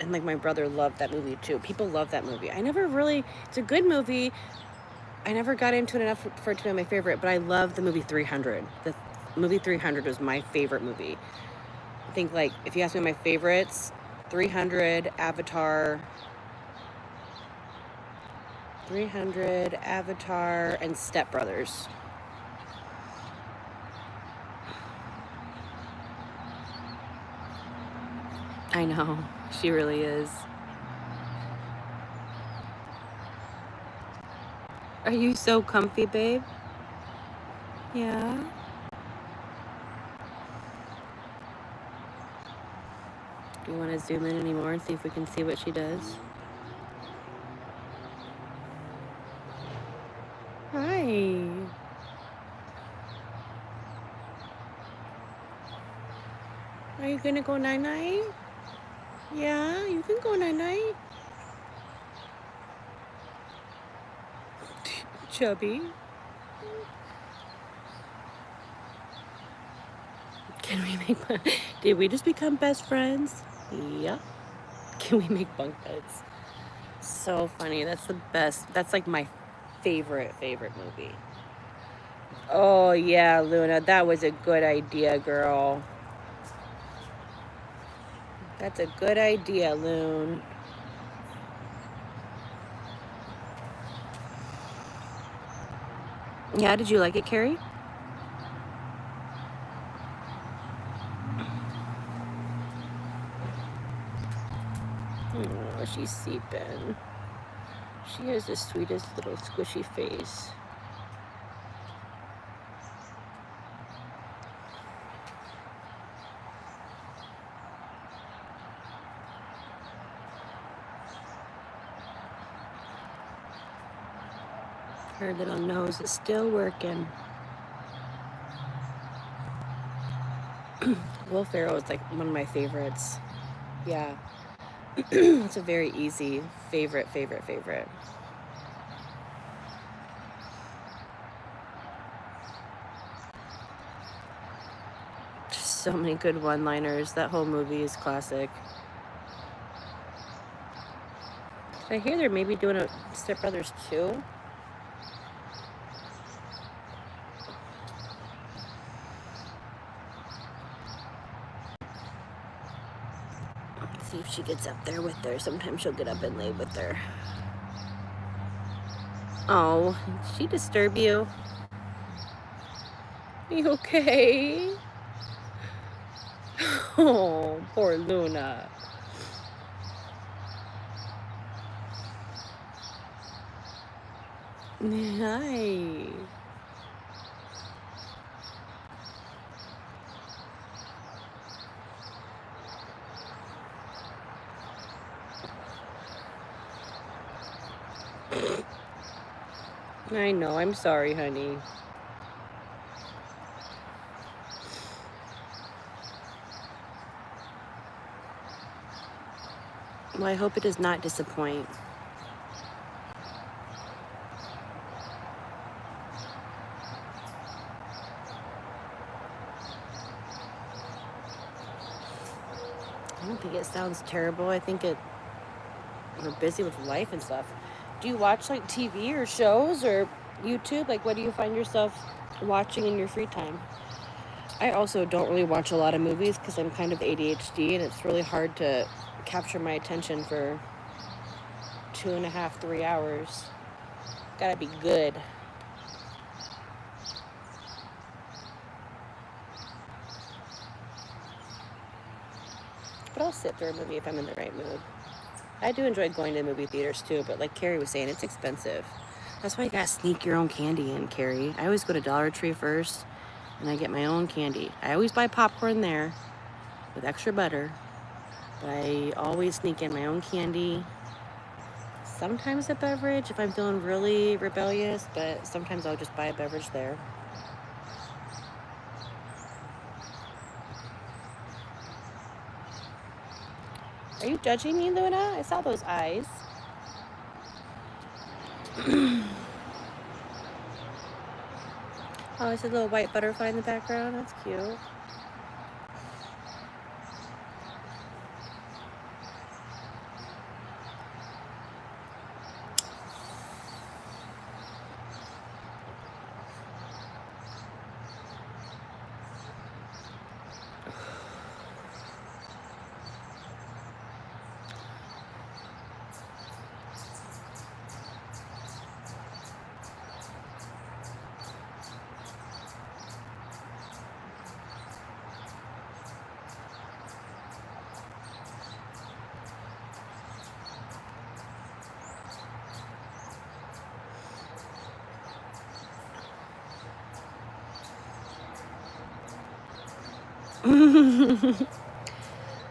and like my brother loved that movie too. People love that movie. It's a good movie. I never got into it enough for it to be my favorite, but I love the movie 300. The movie 300 was my favorite movie. I think, like, if you ask me my favorites, 300, Avatar, and Step Brothers. I know, she really is. Are you so comfy, babe? Yeah. Do you want to zoom in anymore and see if we can see what she does? Hi. Are you gonna go night-night? Yeah, you can go night-night. Chubby. Can we make... Did we just become best friends? Yeah. Can we make bunk beds? So funny. That's the best. That's like my favorite movie. Oh, yeah, Luna. That was a good idea, girl. That's a good idea, Loon. Yeah, did you like it, Carrie? Oh, she's sleeping. She has the sweetest little squishy face. Her little nose is still working. Will Ferrell is like one of my favorites. Yeah. It's a very easy favorite. Just so many good one-liners. That whole movie is classic. I hear they're maybe doing a Step Brothers 2. Let's see if she gets up there with her. Sometimes she'll get up and lay with her. Oh, did she disturb you? Are you okay? Oh, poor Luna. Hi. I know, I'm sorry, honey. Well, I hope it does not disappoint. I don't think it sounds terrible. I think we're busy with life and stuff. Do you watch like TV or shows or YouTube? Like, what do you find yourself watching in your free time? I also don't really watch a lot of movies because I'm kind of ADHD and it's really hard to capture my attention for 2.5, 3 hours. Gotta be good. But I'll sit through a movie if I'm in the right mood. I do enjoy going to movie theaters too, but like Carrie was saying, it's expensive. That's why you gotta sneak your own candy in, Carrie. I always go to Dollar Tree first, and I get my own candy. I always buy popcorn there with extra butter, but I always sneak in my own candy. Sometimes a beverage if I'm feeling really rebellious, but sometimes I'll just buy a beverage there. Are you judging me, Luna? I saw those eyes. Oh, it's a little white butterfly in the background. That's cute.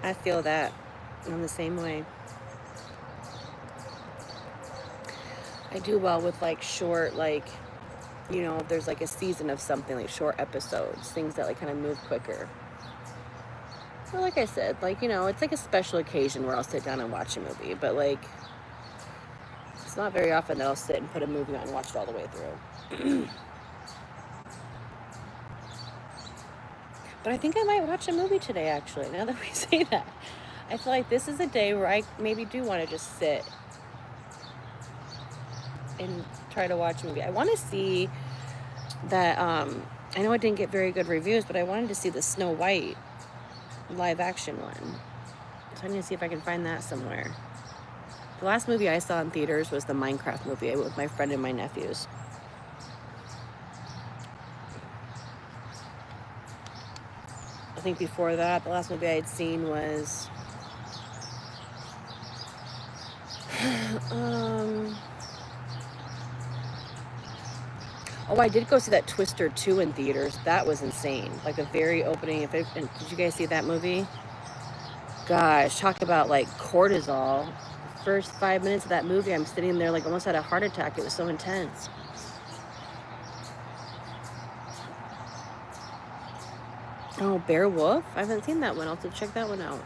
I feel that. I'm the same way. I do well with like short, like, you know, if there's like a season of something, like short episodes, things that like kind of move quicker. Well, like I said, like, you know, it's like a special occasion where I'll sit down and watch a movie, but like, it's not very often that I'll sit and put a movie on and watch it all the way through. But I think I might watch a movie today, actually, now that we say that. I feel like this is a day where I maybe do want to just sit and try to watch a movie. I want to see that, I know it didn't get very good reviews, but I wanted to see the Snow White live action one. So I need to see if I can find that somewhere. The last movie I saw in theaters was the Minecraft movie. I went with my friend and my nephews. I think before that, the last movie I had seen was oh, I did go see that Twister 2 in theaters. That was insane. Like the very opening. Did you guys see that movie? Gosh, talk about like cortisol. First 5 minutes of that movie, I'm sitting there like almost had a heart attack. It was so intense. Oh, Bear Wolf? I haven't seen that one. I'll have to check that one out.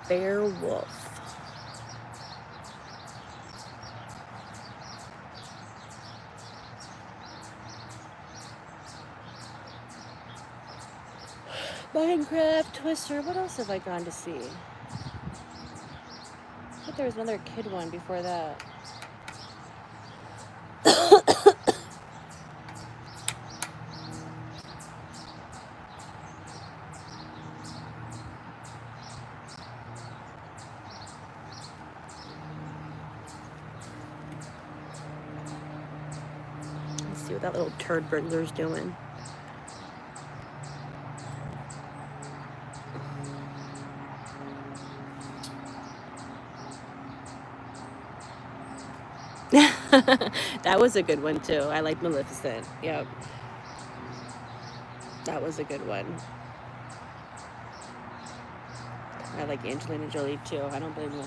Bear Wolf. Minecraft, Twister. What else have I gone to see? I thought there was another kid one before that. Let's see what that little turd burglar's doing. That was a good one too. I like Maleficent. Yep. That was a good one. I like Angelina Jolie too. I don't blame you.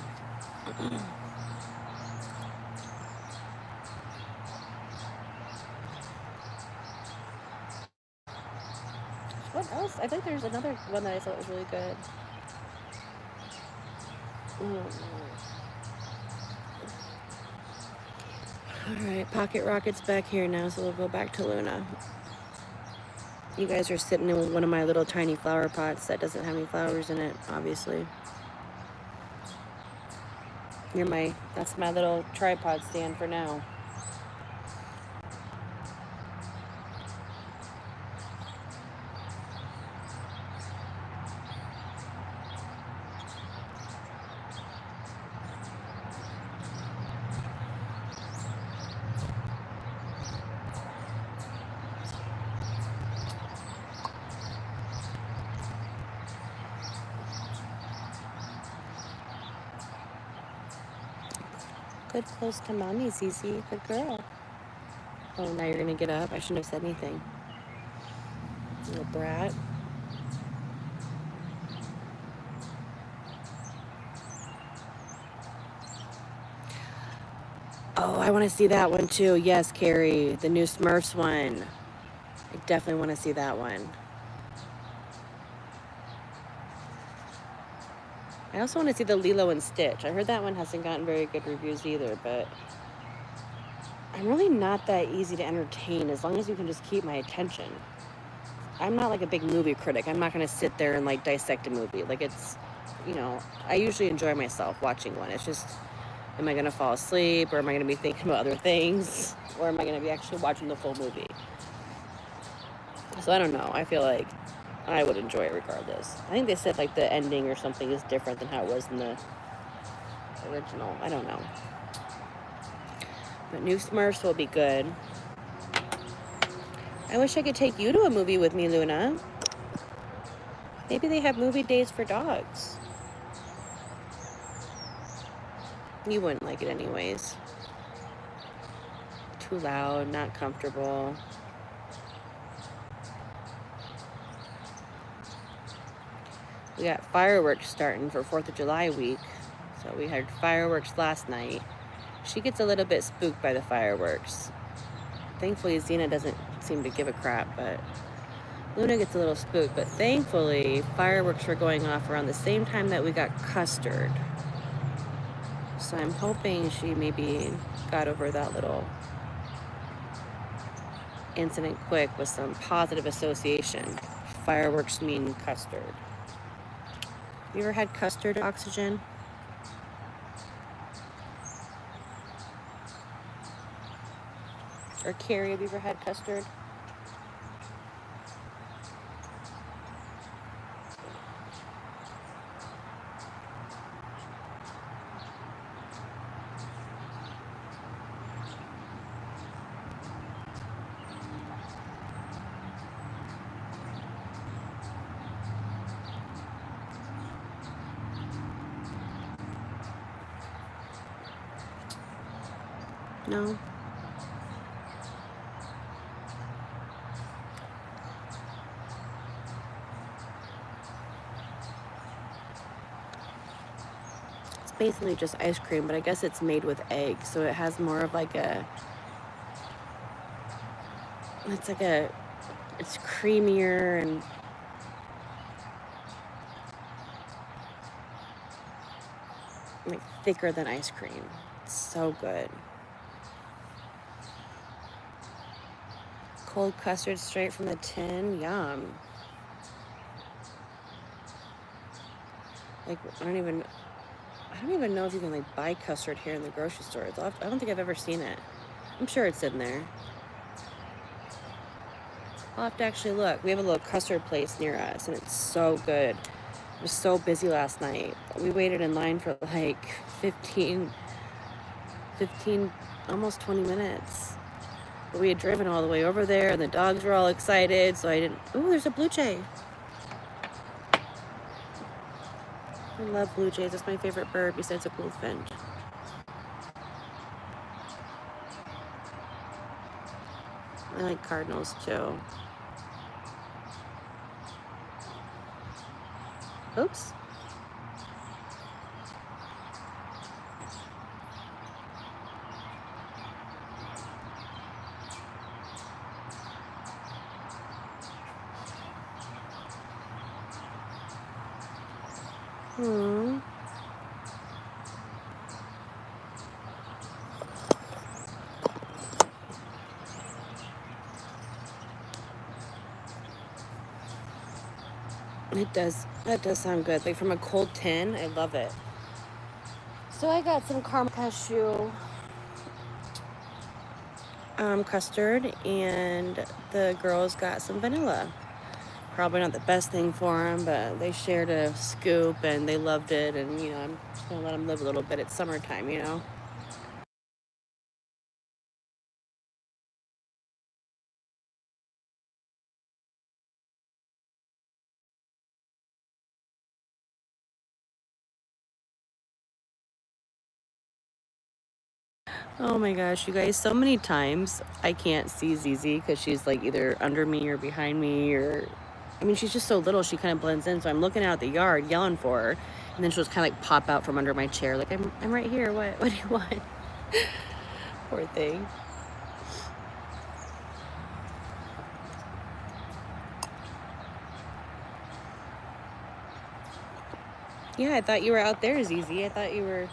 What else? I think there's another one that I thought was really good. Alright, Pocket Rocket's back here now, so we'll go back to Luna. You guys are sitting in one of my little tiny flower pots that doesn't have any flowers in it, obviously. That's my little tripod stand for now. Good close to mommy, Zizi. Good girl. Oh, now you're gonna get up? I shouldn't have said anything. Little brat. Oh, I want to see that one too. Yes, Carrie. The new Smurfs one. I definitely want to see that one. I also want to see the Lilo and Stitch. I heard that one hasn't gotten very good reviews either, but I'm really not that easy to entertain as long as you can just keep my attention. I'm not like a big movie critic. I'm not going to sit there and like dissect a movie. Like it's, you know, I usually enjoy myself watching one. It's just, am I going to fall asleep or am I going to be thinking about other things or am I going to be actually watching the full movie? So I don't know. I feel like I would enjoy it regardless. I think they said like the ending or something is different than how it was in the original. I don't know. But new Smurfs will be good. I wish I could take you to a movie with me, Luna. Maybe they have movie days for dogs. You wouldn't like it anyways. Too loud, not comfortable. We got fireworks starting for 4th of July week. So we had fireworks last night. She gets a little bit spooked by the fireworks. Thankfully, Xena doesn't seem to give a crap, but Luna gets a little spooked. But thankfully, fireworks were going off around the same time that we got custard. So I'm hoping she maybe got over that little incident quick with some positive association. Fireworks mean custard. You ever had custard, Oxygen? Or Carrie, have you ever had custard? No? It's basically just ice cream, but I guess it's made with eggs, so it has more of like a... It's creamier and... like thicker than ice cream. It's so good. Cold custard straight from the tin. Yum. Like, I don't even know if you can like buy custard here in the grocery store. I don't think I've ever seen it. I'm sure it's in there. I'll have to actually look. We have a little custard place near us, and it's so good. It was so busy last night. We waited in line for like 15, almost 20 minutes. But we had driven all the way over there, and the dogs were all excited, so I didn't... Ooh, there's a blue jay. I love blue jays. That's my favorite bird besides a goldfinch. I like cardinals too. Oops. It does. That does sound good. Like from a cold tin, I love it. So I got some caramel cashew custard, and the girls got some vanilla. Probably not the best thing for them, but they shared a scoop and they loved it. And you know, I'm just gonna let them live a little bit. It's summertime, you know. Oh my gosh, you guys, so many times I can't see Zizi because she's like either under me or behind me, or I mean, she's just so little, she kind of blends in. So I'm looking out the yard yelling for her, and then she'll just kind of like pop out from under my chair like, I'm right here, what do you want? Poor thing. Yeah, I thought you were out there, Zizi. I thought you were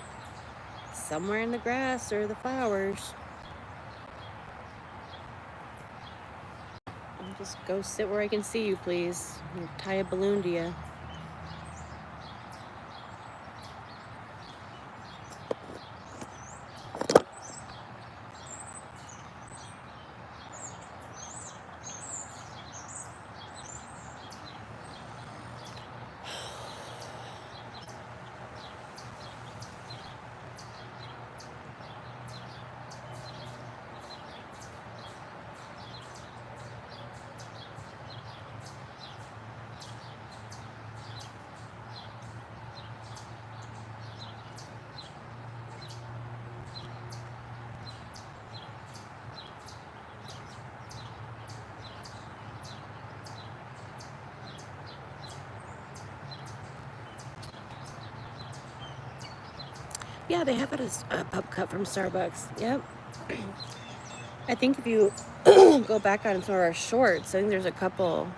somewhere in the grass or the flowers. Just go sit where I can see you, please. I'll tie a balloon to you. Yeah, they have it as a pup cup from Starbucks. Yep. I think if you go back on some of our shorts, I think there's a couple.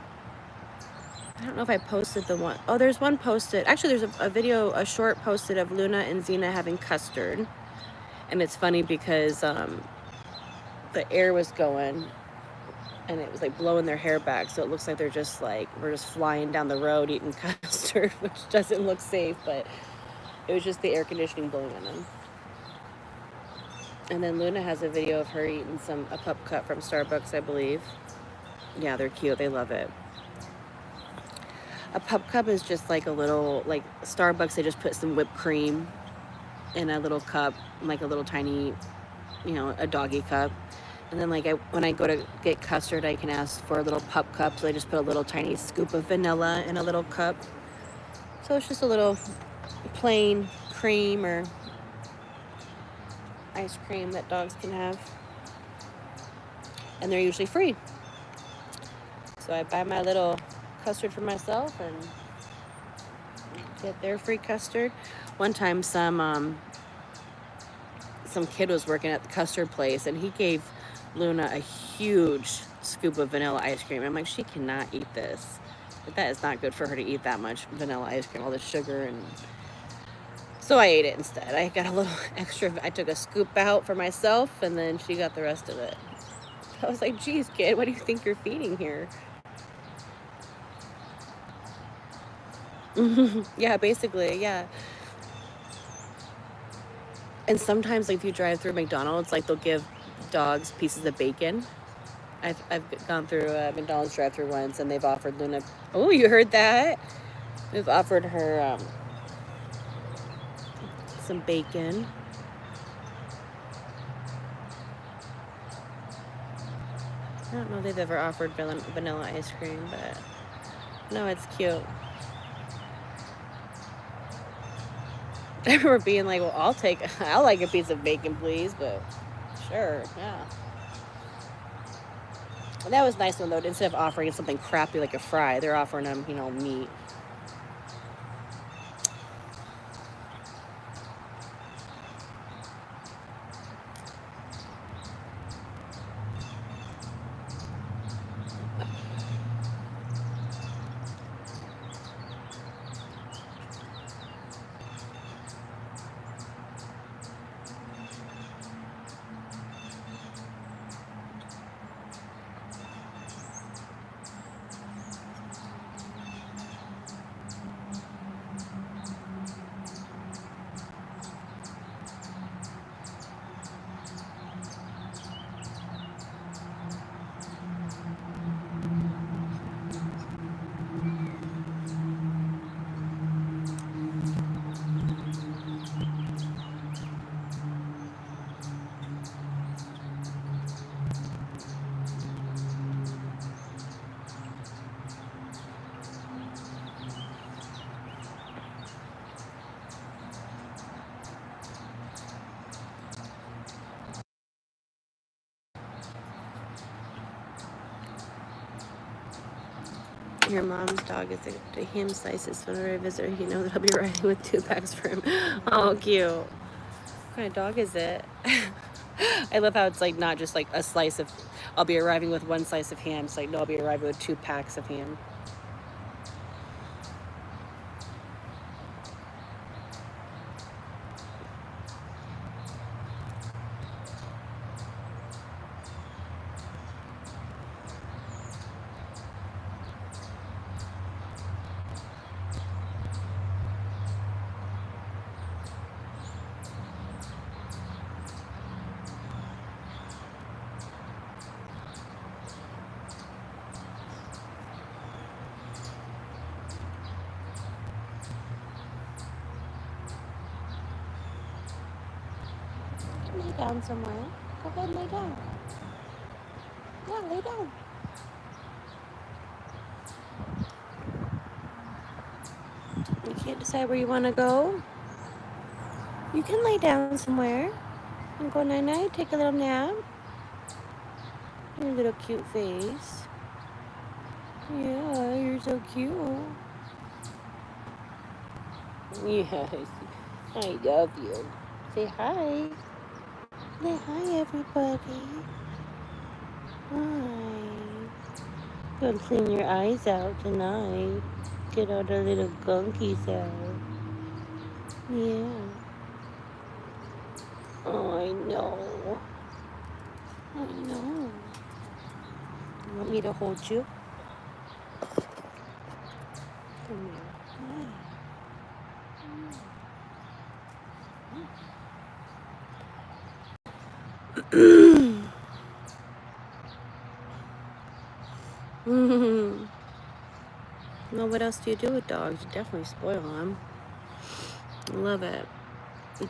I don't know if I posted the one. Oh, there's one posted. Actually, there's a video, a short posted of Luna and Xena having custard. And it's funny because the air was going and it was like blowing their hair back. So it looks like they're just like, we're just flying down the road eating custard, which doesn't look safe, but it was just the air conditioning blowing on them. And then Luna has a video of her eating a pup cup from Starbucks, I believe. Yeah, they're cute. They love it. A pup cup is just like a little, like Starbucks, they just put some whipped cream in a little cup, like a little tiny, a doggy cup. And then like when I go to get custard, I can ask for a little pup cup. So I just put a little tiny scoop of vanilla in a little cup. So it's just a little plain cream or ice cream that dogs can have. And they're usually free. So I buy my little custard for myself and get their free custard. One time some kid was working at the custard place and he gave Luna a huge scoop of vanilla ice cream. I'm like, she cannot eat this. But that is not good for her to eat that much vanilla ice cream, all the sugar. And so I ate it instead. I got a little extra. I took a scoop out for myself and then she got the rest of it. I was like, geez, kid, what do you think you're feeding here? Yeah, basically, yeah. And sometimes, like, if you drive through McDonald's, like, they'll give dogs pieces of bacon. I've gone through a McDonald's drive-through once, and they've offered Luna. Oh, you heard that? They've offered her some bacon. I don't know if they've ever offered vanilla ice cream, but no, it's cute. I remember being like, well, I'll like a piece of bacon, please, but sure, yeah. And that was nice one, though. Instead of offering something crappy like a fry, they're offering them, meat. Your mom's dog is a ham slices. Whenever I visit her, that I'll be riding with 2 packs for him. Oh, cute. What kind of dog is it? I love how it's like not just like a slice of, I'll be arriving with 1 slice of ham. It's like, no, I'll be arriving with 2 packs of ham. Lay down somewhere. Go ahead and lay down. Yeah, lay down. You can't decide where you want to go? You can lay down somewhere and go night-night, take a little nap. Your little cute face. Yeah, you're so cute. Yes, I love you. Say hi. Say hi, everybody. Hi. Go clean your eyes out tonight. Get all the little gunkies out. Yeah. Oh, I know. I know. You want me to hold you? Come here. Well, what else do you do with dogs? You definitely spoil them. I love it.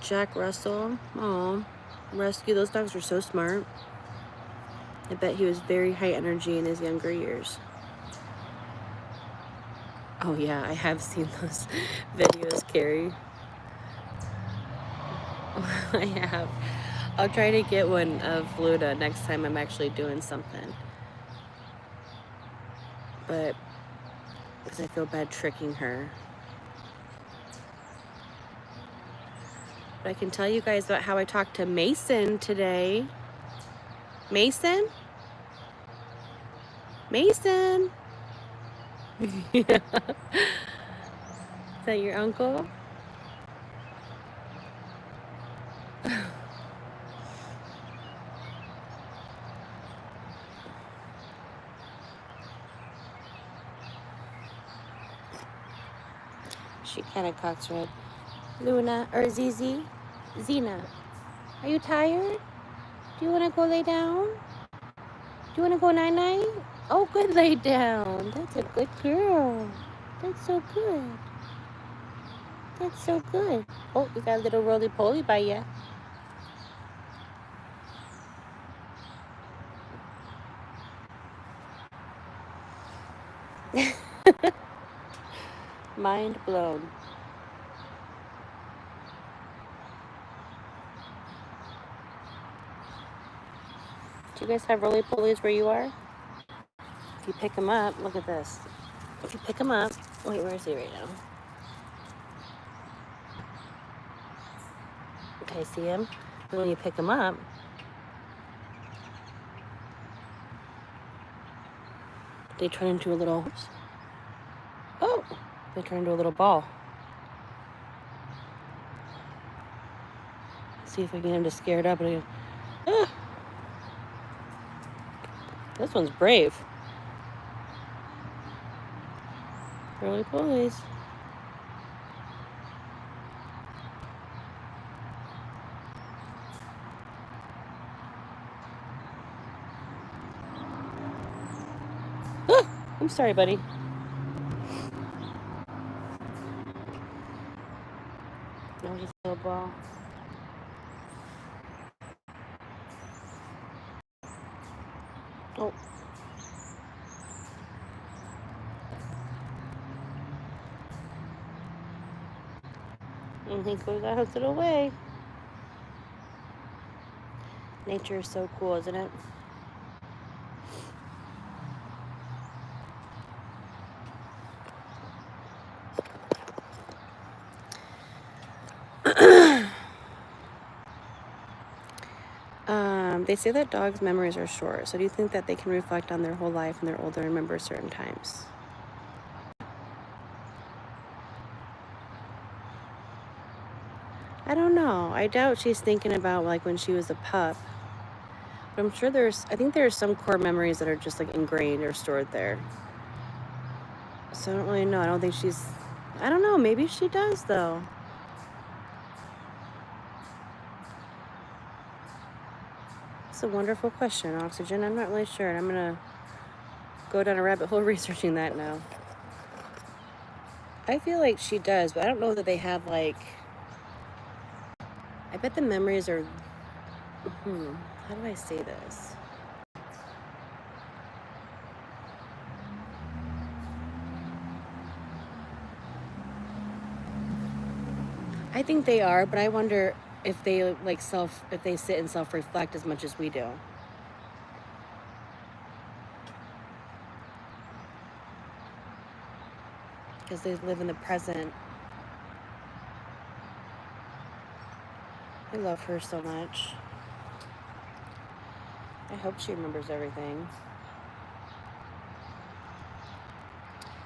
Jack Russell. Oh, rescue. Those dogs are so smart. I bet he was very high energy in his younger years. Oh yeah, I have seen those videos, Carrie. I have. I'll try to get one of Luda next time I'm actually doing something. But, because I feel bad tricking her. But I can tell you guys about how I talked to Mason today. Mason? Mason? Yeah. Is that your uncle? She kind of cocks her head. Luna, or Zizi? Zena, are you tired? Do you want to go lay down? Do you want to go night-night? Oh, good, lay down. That's a good girl. That's so good. That's so good. Oh, you got a little roly-poly by you. Mind blown. Do you guys have roly-polies where you are? If you pick them up, look at this. If you pick them up, wait, where is he right now? Okay, see him? And when you pick him up, they turn into a little, oh, they turn into a little ball. See if I can get him to scare it up. And ah, this one's brave. Roly-polies. Ah, I'm sorry, buddy. No, he's a little ball. Oh. And he goes out of the way. Nature is so cool, isn't it? They say that dogs' memories are short. So do you think that they can reflect on their whole life when they're older and remember certain times? I don't know. I doubt she's thinking about like when she was a pup. But I'm sure I think there's some core memories that are just like ingrained or stored there. So I don't really know. I don't think I don't know. Maybe she does though. It's a wonderful question, Oxygen. I'm not really sure. And I'm going to go down a rabbit hole researching that now. I feel like she does, but I don't know that they have like, I bet the memories are, how do I say this? I think they are, but I wonder if they if they sit and self-reflect as much as we do. Because they live in the present. I love her so much. I hope she remembers everything.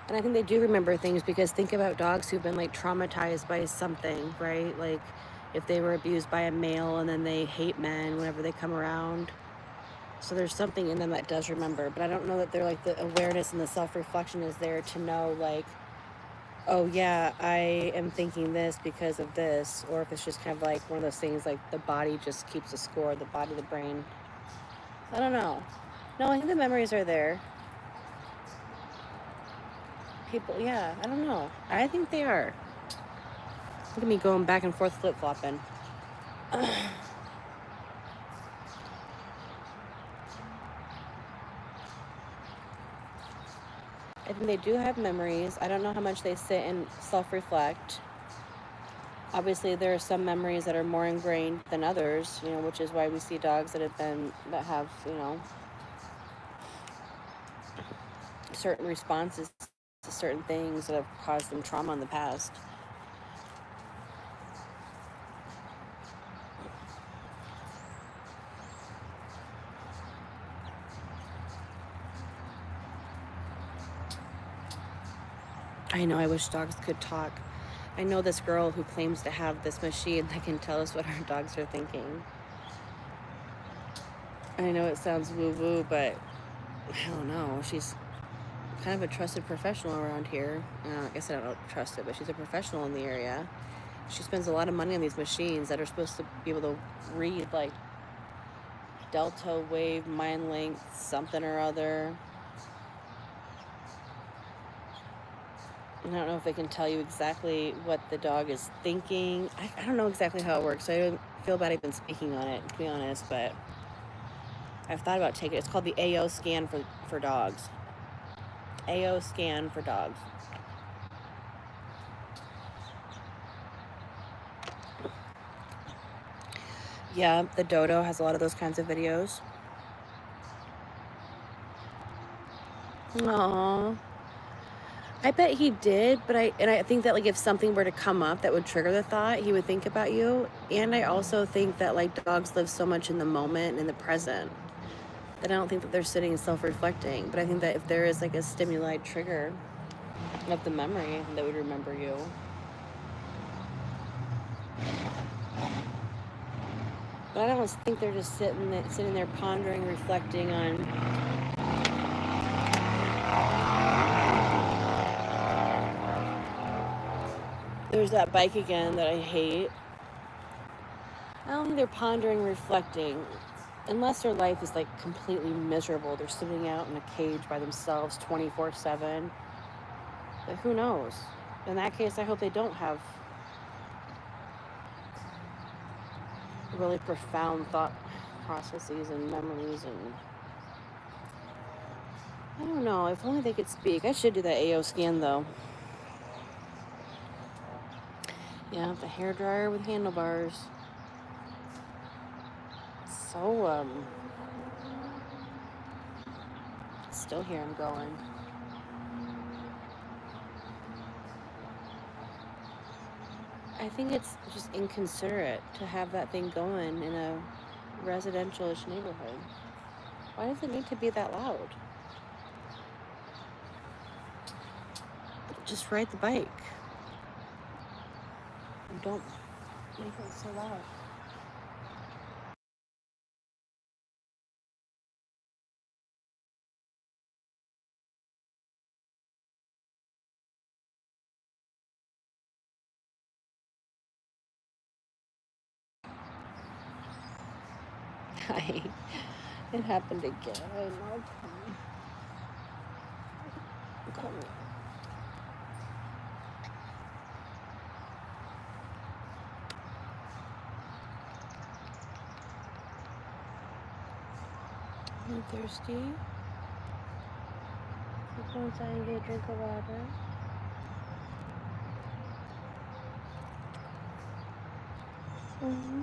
And I think they do remember things, because think about dogs who've been like traumatized by something, right? Like if they were abused by a male and then they hate men whenever they come around. So there's something in them that does remember, but I don't know that they're like, the awareness and the self-reflection is there to know like, oh yeah, I am thinking this because of this, or if it's just kind of like one of those things like the body just keeps a score, the body, the brain. I don't know. No, I think the memories are there. People, yeah, I don't know. I think they are. Look at me going back and forth flip-flopping. I think they do have memories. I don't know how much they sit and self-reflect. Obviously, there are some memories that are more ingrained than others, you know, which is why we see dogs that have, you know, certain responses to certain things that have caused them trauma in the past. I know, I wish dogs could talk. I know this girl who claims to have this machine that can tell us what our dogs are thinking. I know it sounds woo-woo, but I don't know. She's kind of a trusted professional around here. I guess I don't know trusted, but she's a professional in the area. She spends a lot of money on these machines that are supposed to be able to read like delta wave, mind length, something or other. I don't know if they can tell you exactly what the dog is thinking. I don't know exactly how it works, so I don't feel bad even speaking on it, to be honest, but I've thought about taking it. It's called the AO scan for dogs. AO scan for dogs. Yeah, the Dodo has a lot of those kinds of videos. Aww. I bet he did, but I think that like if something were to come up that would trigger the thought, he would think about you. And I also think that like dogs live so much in the moment and in the present that I don't think that they're sitting and self-reflecting. But I think that if there is like a stimuli trigger of the memory, that would remember you. But I don't think they're just sitting there pondering, reflecting on. There's that bike again that I hate. I don't think they're pondering, reflecting, unless their life is like completely miserable. They're sitting out in a cage by themselves 24/7. But who knows? In that case, I hope they don't have really profound thought processes and memories, and I don't know. If only they could speak. I should do that AO scan though. Yeah, the hairdryer with handlebars. So still here I'm going. I think it's just inconsiderate to have that thing going in a residential-ish neighborhood. Why does it need to be that loud? Just ride the bike. Don't make it so loud. Hi. It happened again. I know. Come here. You thirsty? Let's go inside and get a drink of water. Mm-hmm.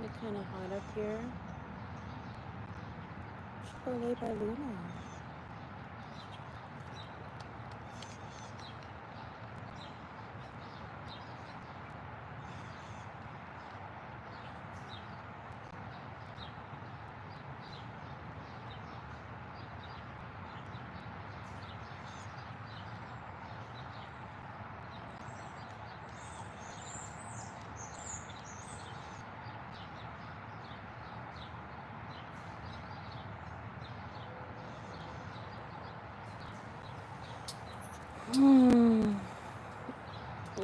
It's kind of hot up here. Should go lay by Luna. Hmm.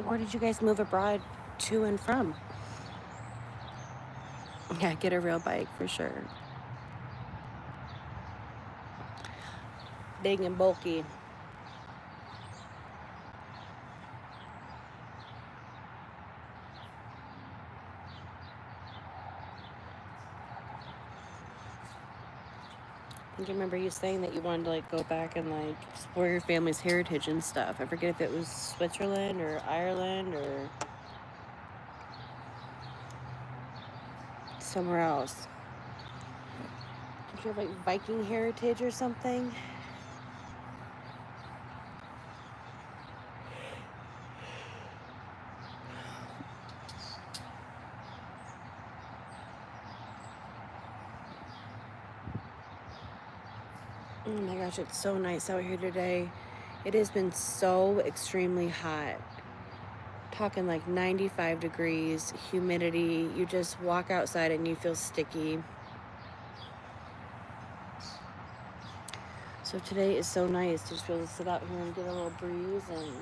Where did you guys move abroad to and from? Yeah, get a real bike for sure. Big and bulky. I think I remember you saying that you wanted to like go back and like explore your family's heritage and stuff. I forget if it was Switzerland or Ireland or somewhere else. Did you have like Viking heritage or something? Oh my gosh, it's so nice out here today. It has been so extremely hot. Talking like 95 degrees, humidity. You just walk outside and you feel sticky. So today is so nice to just be able to sit out here and get a little breeze and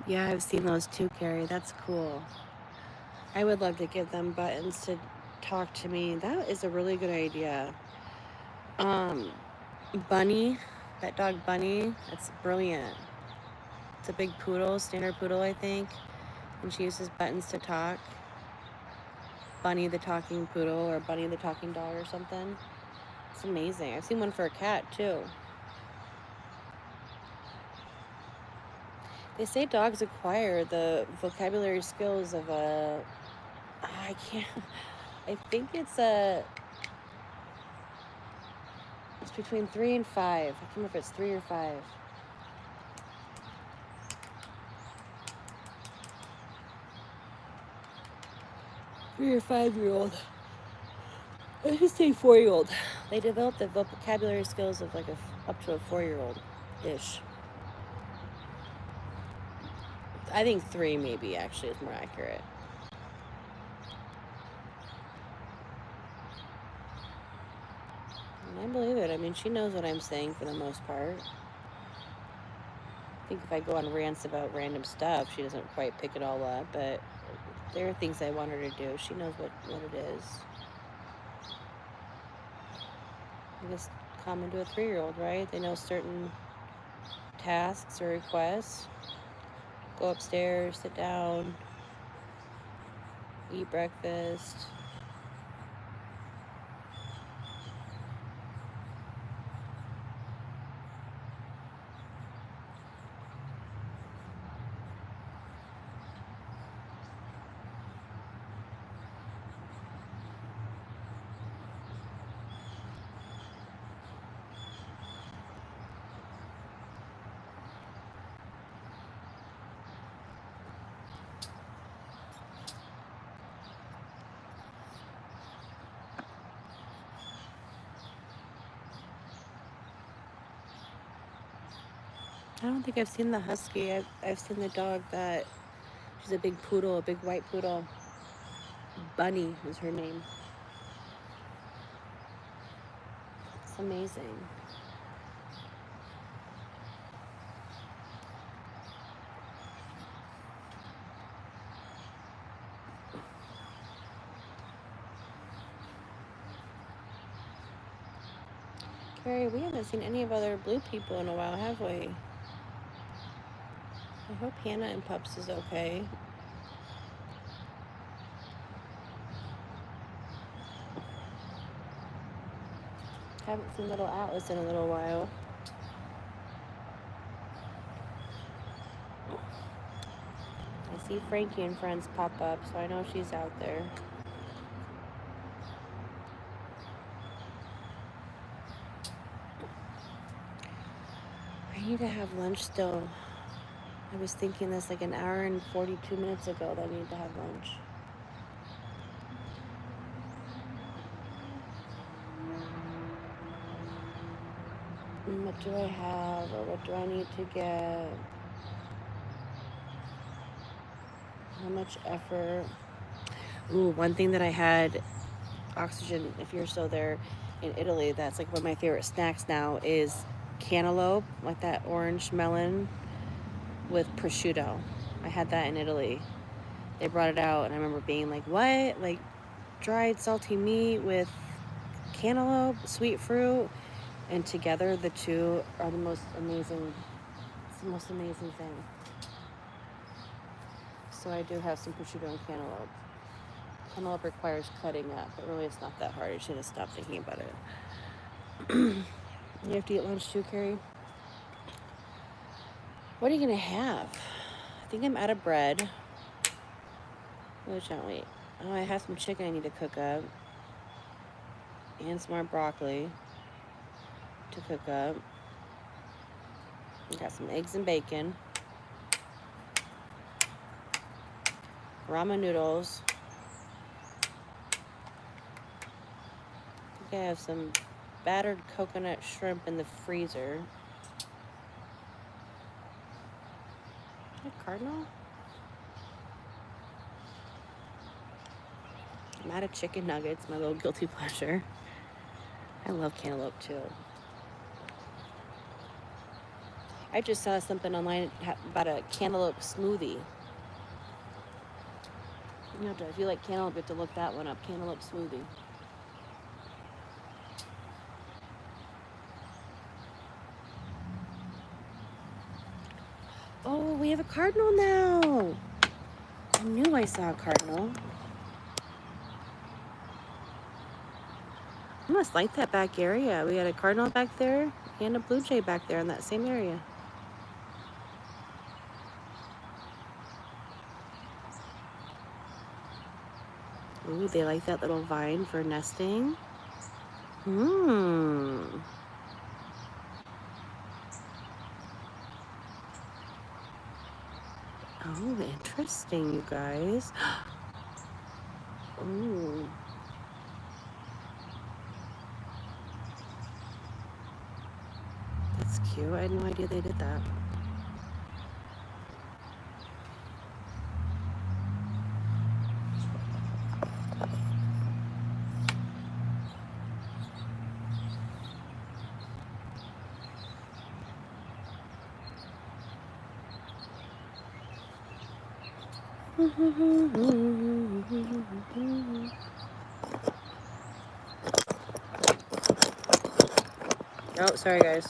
yeah, I've seen those too, Carrie. That's cool. I would love to give them buttons to talk to me. That is a really good idea. Bunny, that dog Bunny, that's brilliant. It's a big poodle, standard poodle, I think. And she uses buttons to talk. Bunny the talking poodle or Bunny the talking dog or something. It's amazing. I've seen one for a cat too. They say dogs acquire the vocabulary skills of a... I can't... I think it's between 3 and 5. I can't remember if it's 3 or 5. 3 or 5-year-old. I should say 4-year-old. They develop the vocabulary skills of like up to a 4-year-old-ish. I think 3 maybe actually is more accurate. And I believe it. I mean, she knows what I'm saying for the most part. I think if I go on rants about random stuff, she doesn't quite pick it all up, but there are things I want her to do. She knows what it is. I guess common to a 3-year-old, right? They know certain tasks or requests. Go upstairs, sit down, eat breakfast. I don't think I've seen the husky. I've seen the dog that, she's a big poodle, a big white poodle. Bunny is her name. It's amazing. Carrie, we haven't seen any of other blue people in a while, have we? I hope Hannah and Pups is okay. Haven't seen little Atlas in a little while. I see Frankie and friends pop up, so I know she's out there. I need to have lunch still. I was thinking this like an hour and 42 minutes ago that I need to have lunch. What do I have, or what do I need to get? How much effort? Ooh, one thing that I had, Oxygen, if you're still there in Italy, that's like one of my favorite snacks now is cantaloupe, like that orange melon with prosciutto. I had that in Italy. They brought it out, and I remember being like, what? Like dried salty meat with cantaloupe, sweet fruit, and together the two are the most amazing, it's the most amazing thing. So I do have some prosciutto and cantaloupe. Cantaloupe requires cutting up, but really it's not that hard. I should have stopped thinking about it. You have to eat lunch too, Carrie? What are you gonna have? I think I'm out of bread. Wait. Oh, I have some chicken I need to cook up. And some more broccoli to cook up. I got some eggs and bacon. Ramen noodles. I think I have some battered coconut shrimp in the freezer. Is that cardinal? I'm out of chicken nuggets, my little guilty pleasure. I love cantaloupe too. I just saw something online about a cantaloupe smoothie. You have to, if you like cantaloupe, you have to look that one up. Cantaloupe smoothie. Oh, we have a cardinal now. I knew I saw a cardinal. I must like that back area. We had a cardinal back there and a blue jay back there in that same area. Ooh, they like that little vine for nesting. Oh, interesting, you guys. Ooh. That's cute. I had no idea they did that. Oh, sorry guys.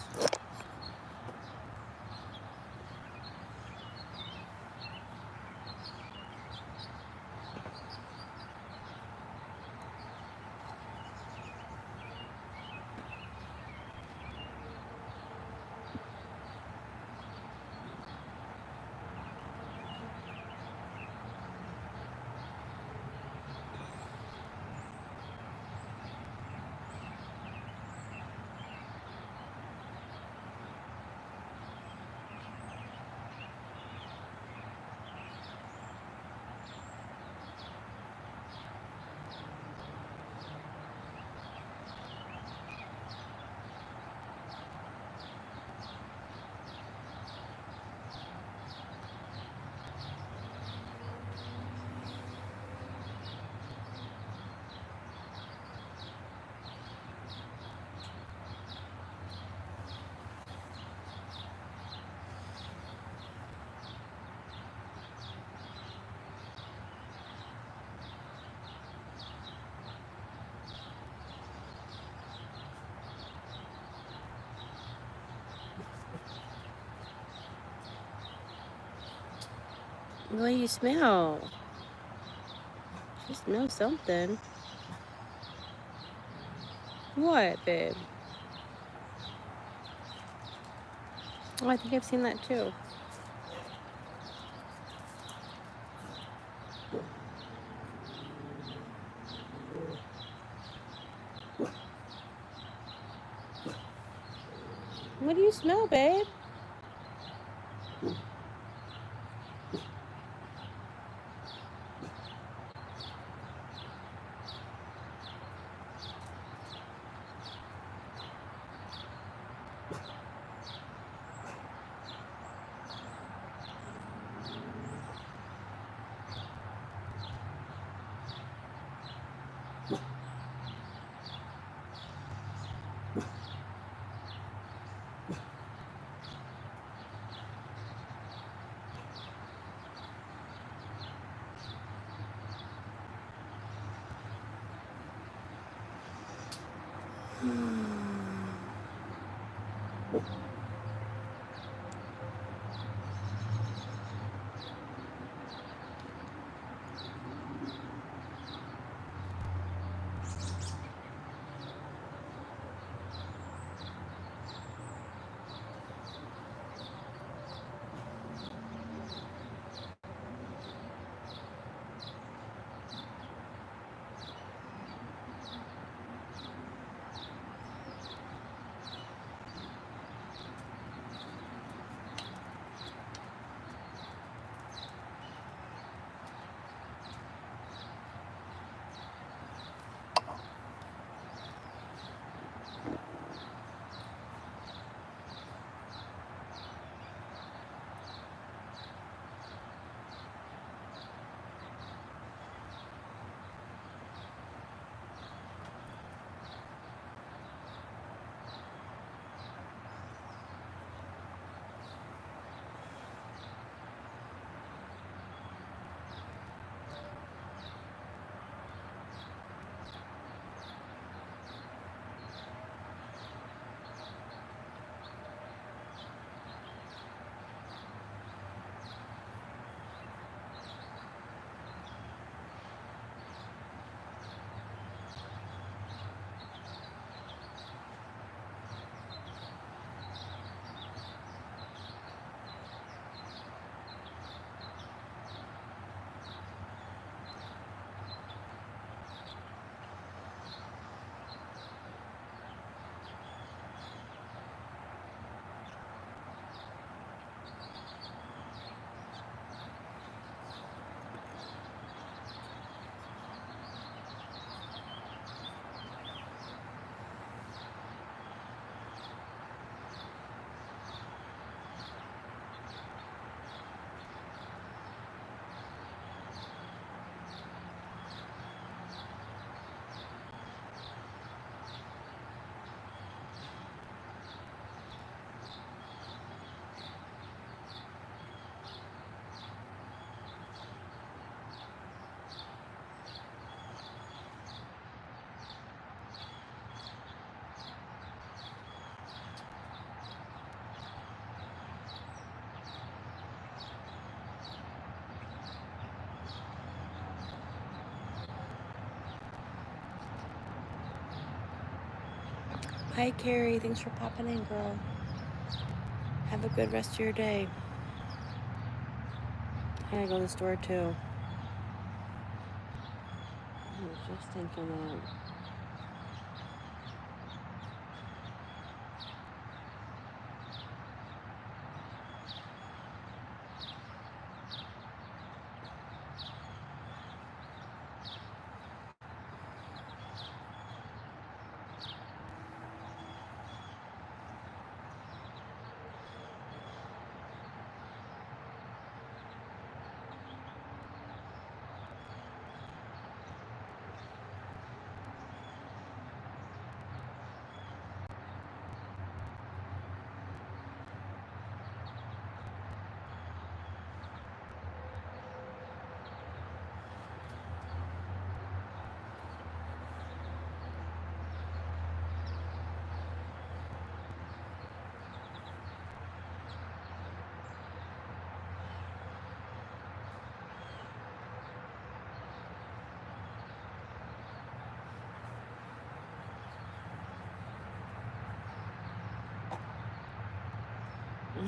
What do you smell? You smell something. What, babe? Oh, I think I've seen that too. What do you smell, babe? Hi, Carrie. Thanks for popping in, girl. Have a good rest of your day. I gotta go to the store, too. I was just thinking that.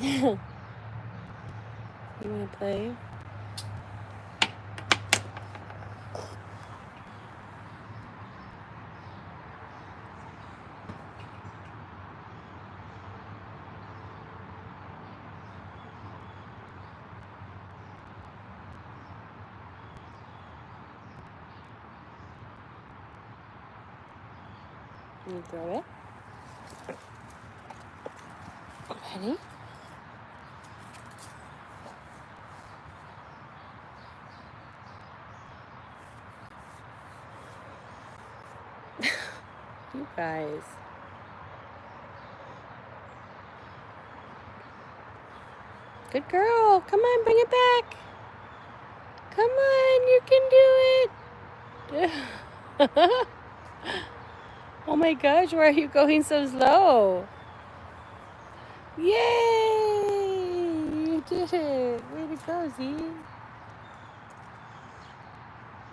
You wanna play? You throw it. Ready? You guys. Good girl. Come on, bring it back. Come on, you can do it. Oh my gosh, why are you going so slow? Yay! You did it. Way to go, Z.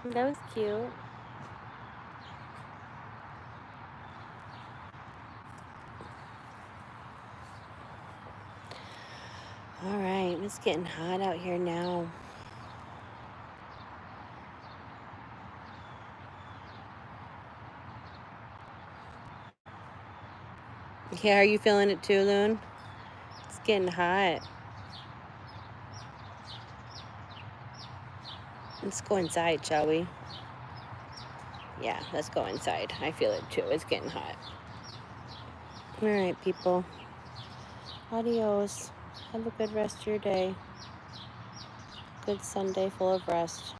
That was cute. All right, it's getting hot out here now. Yeah, are you feeling it too, Loon? It's getting hot. Let's go inside, shall we? Yeah, let's go inside. I feel it too. It's getting hot. All right, people. Adios. Have a good rest of your day. Good Sunday full of rest.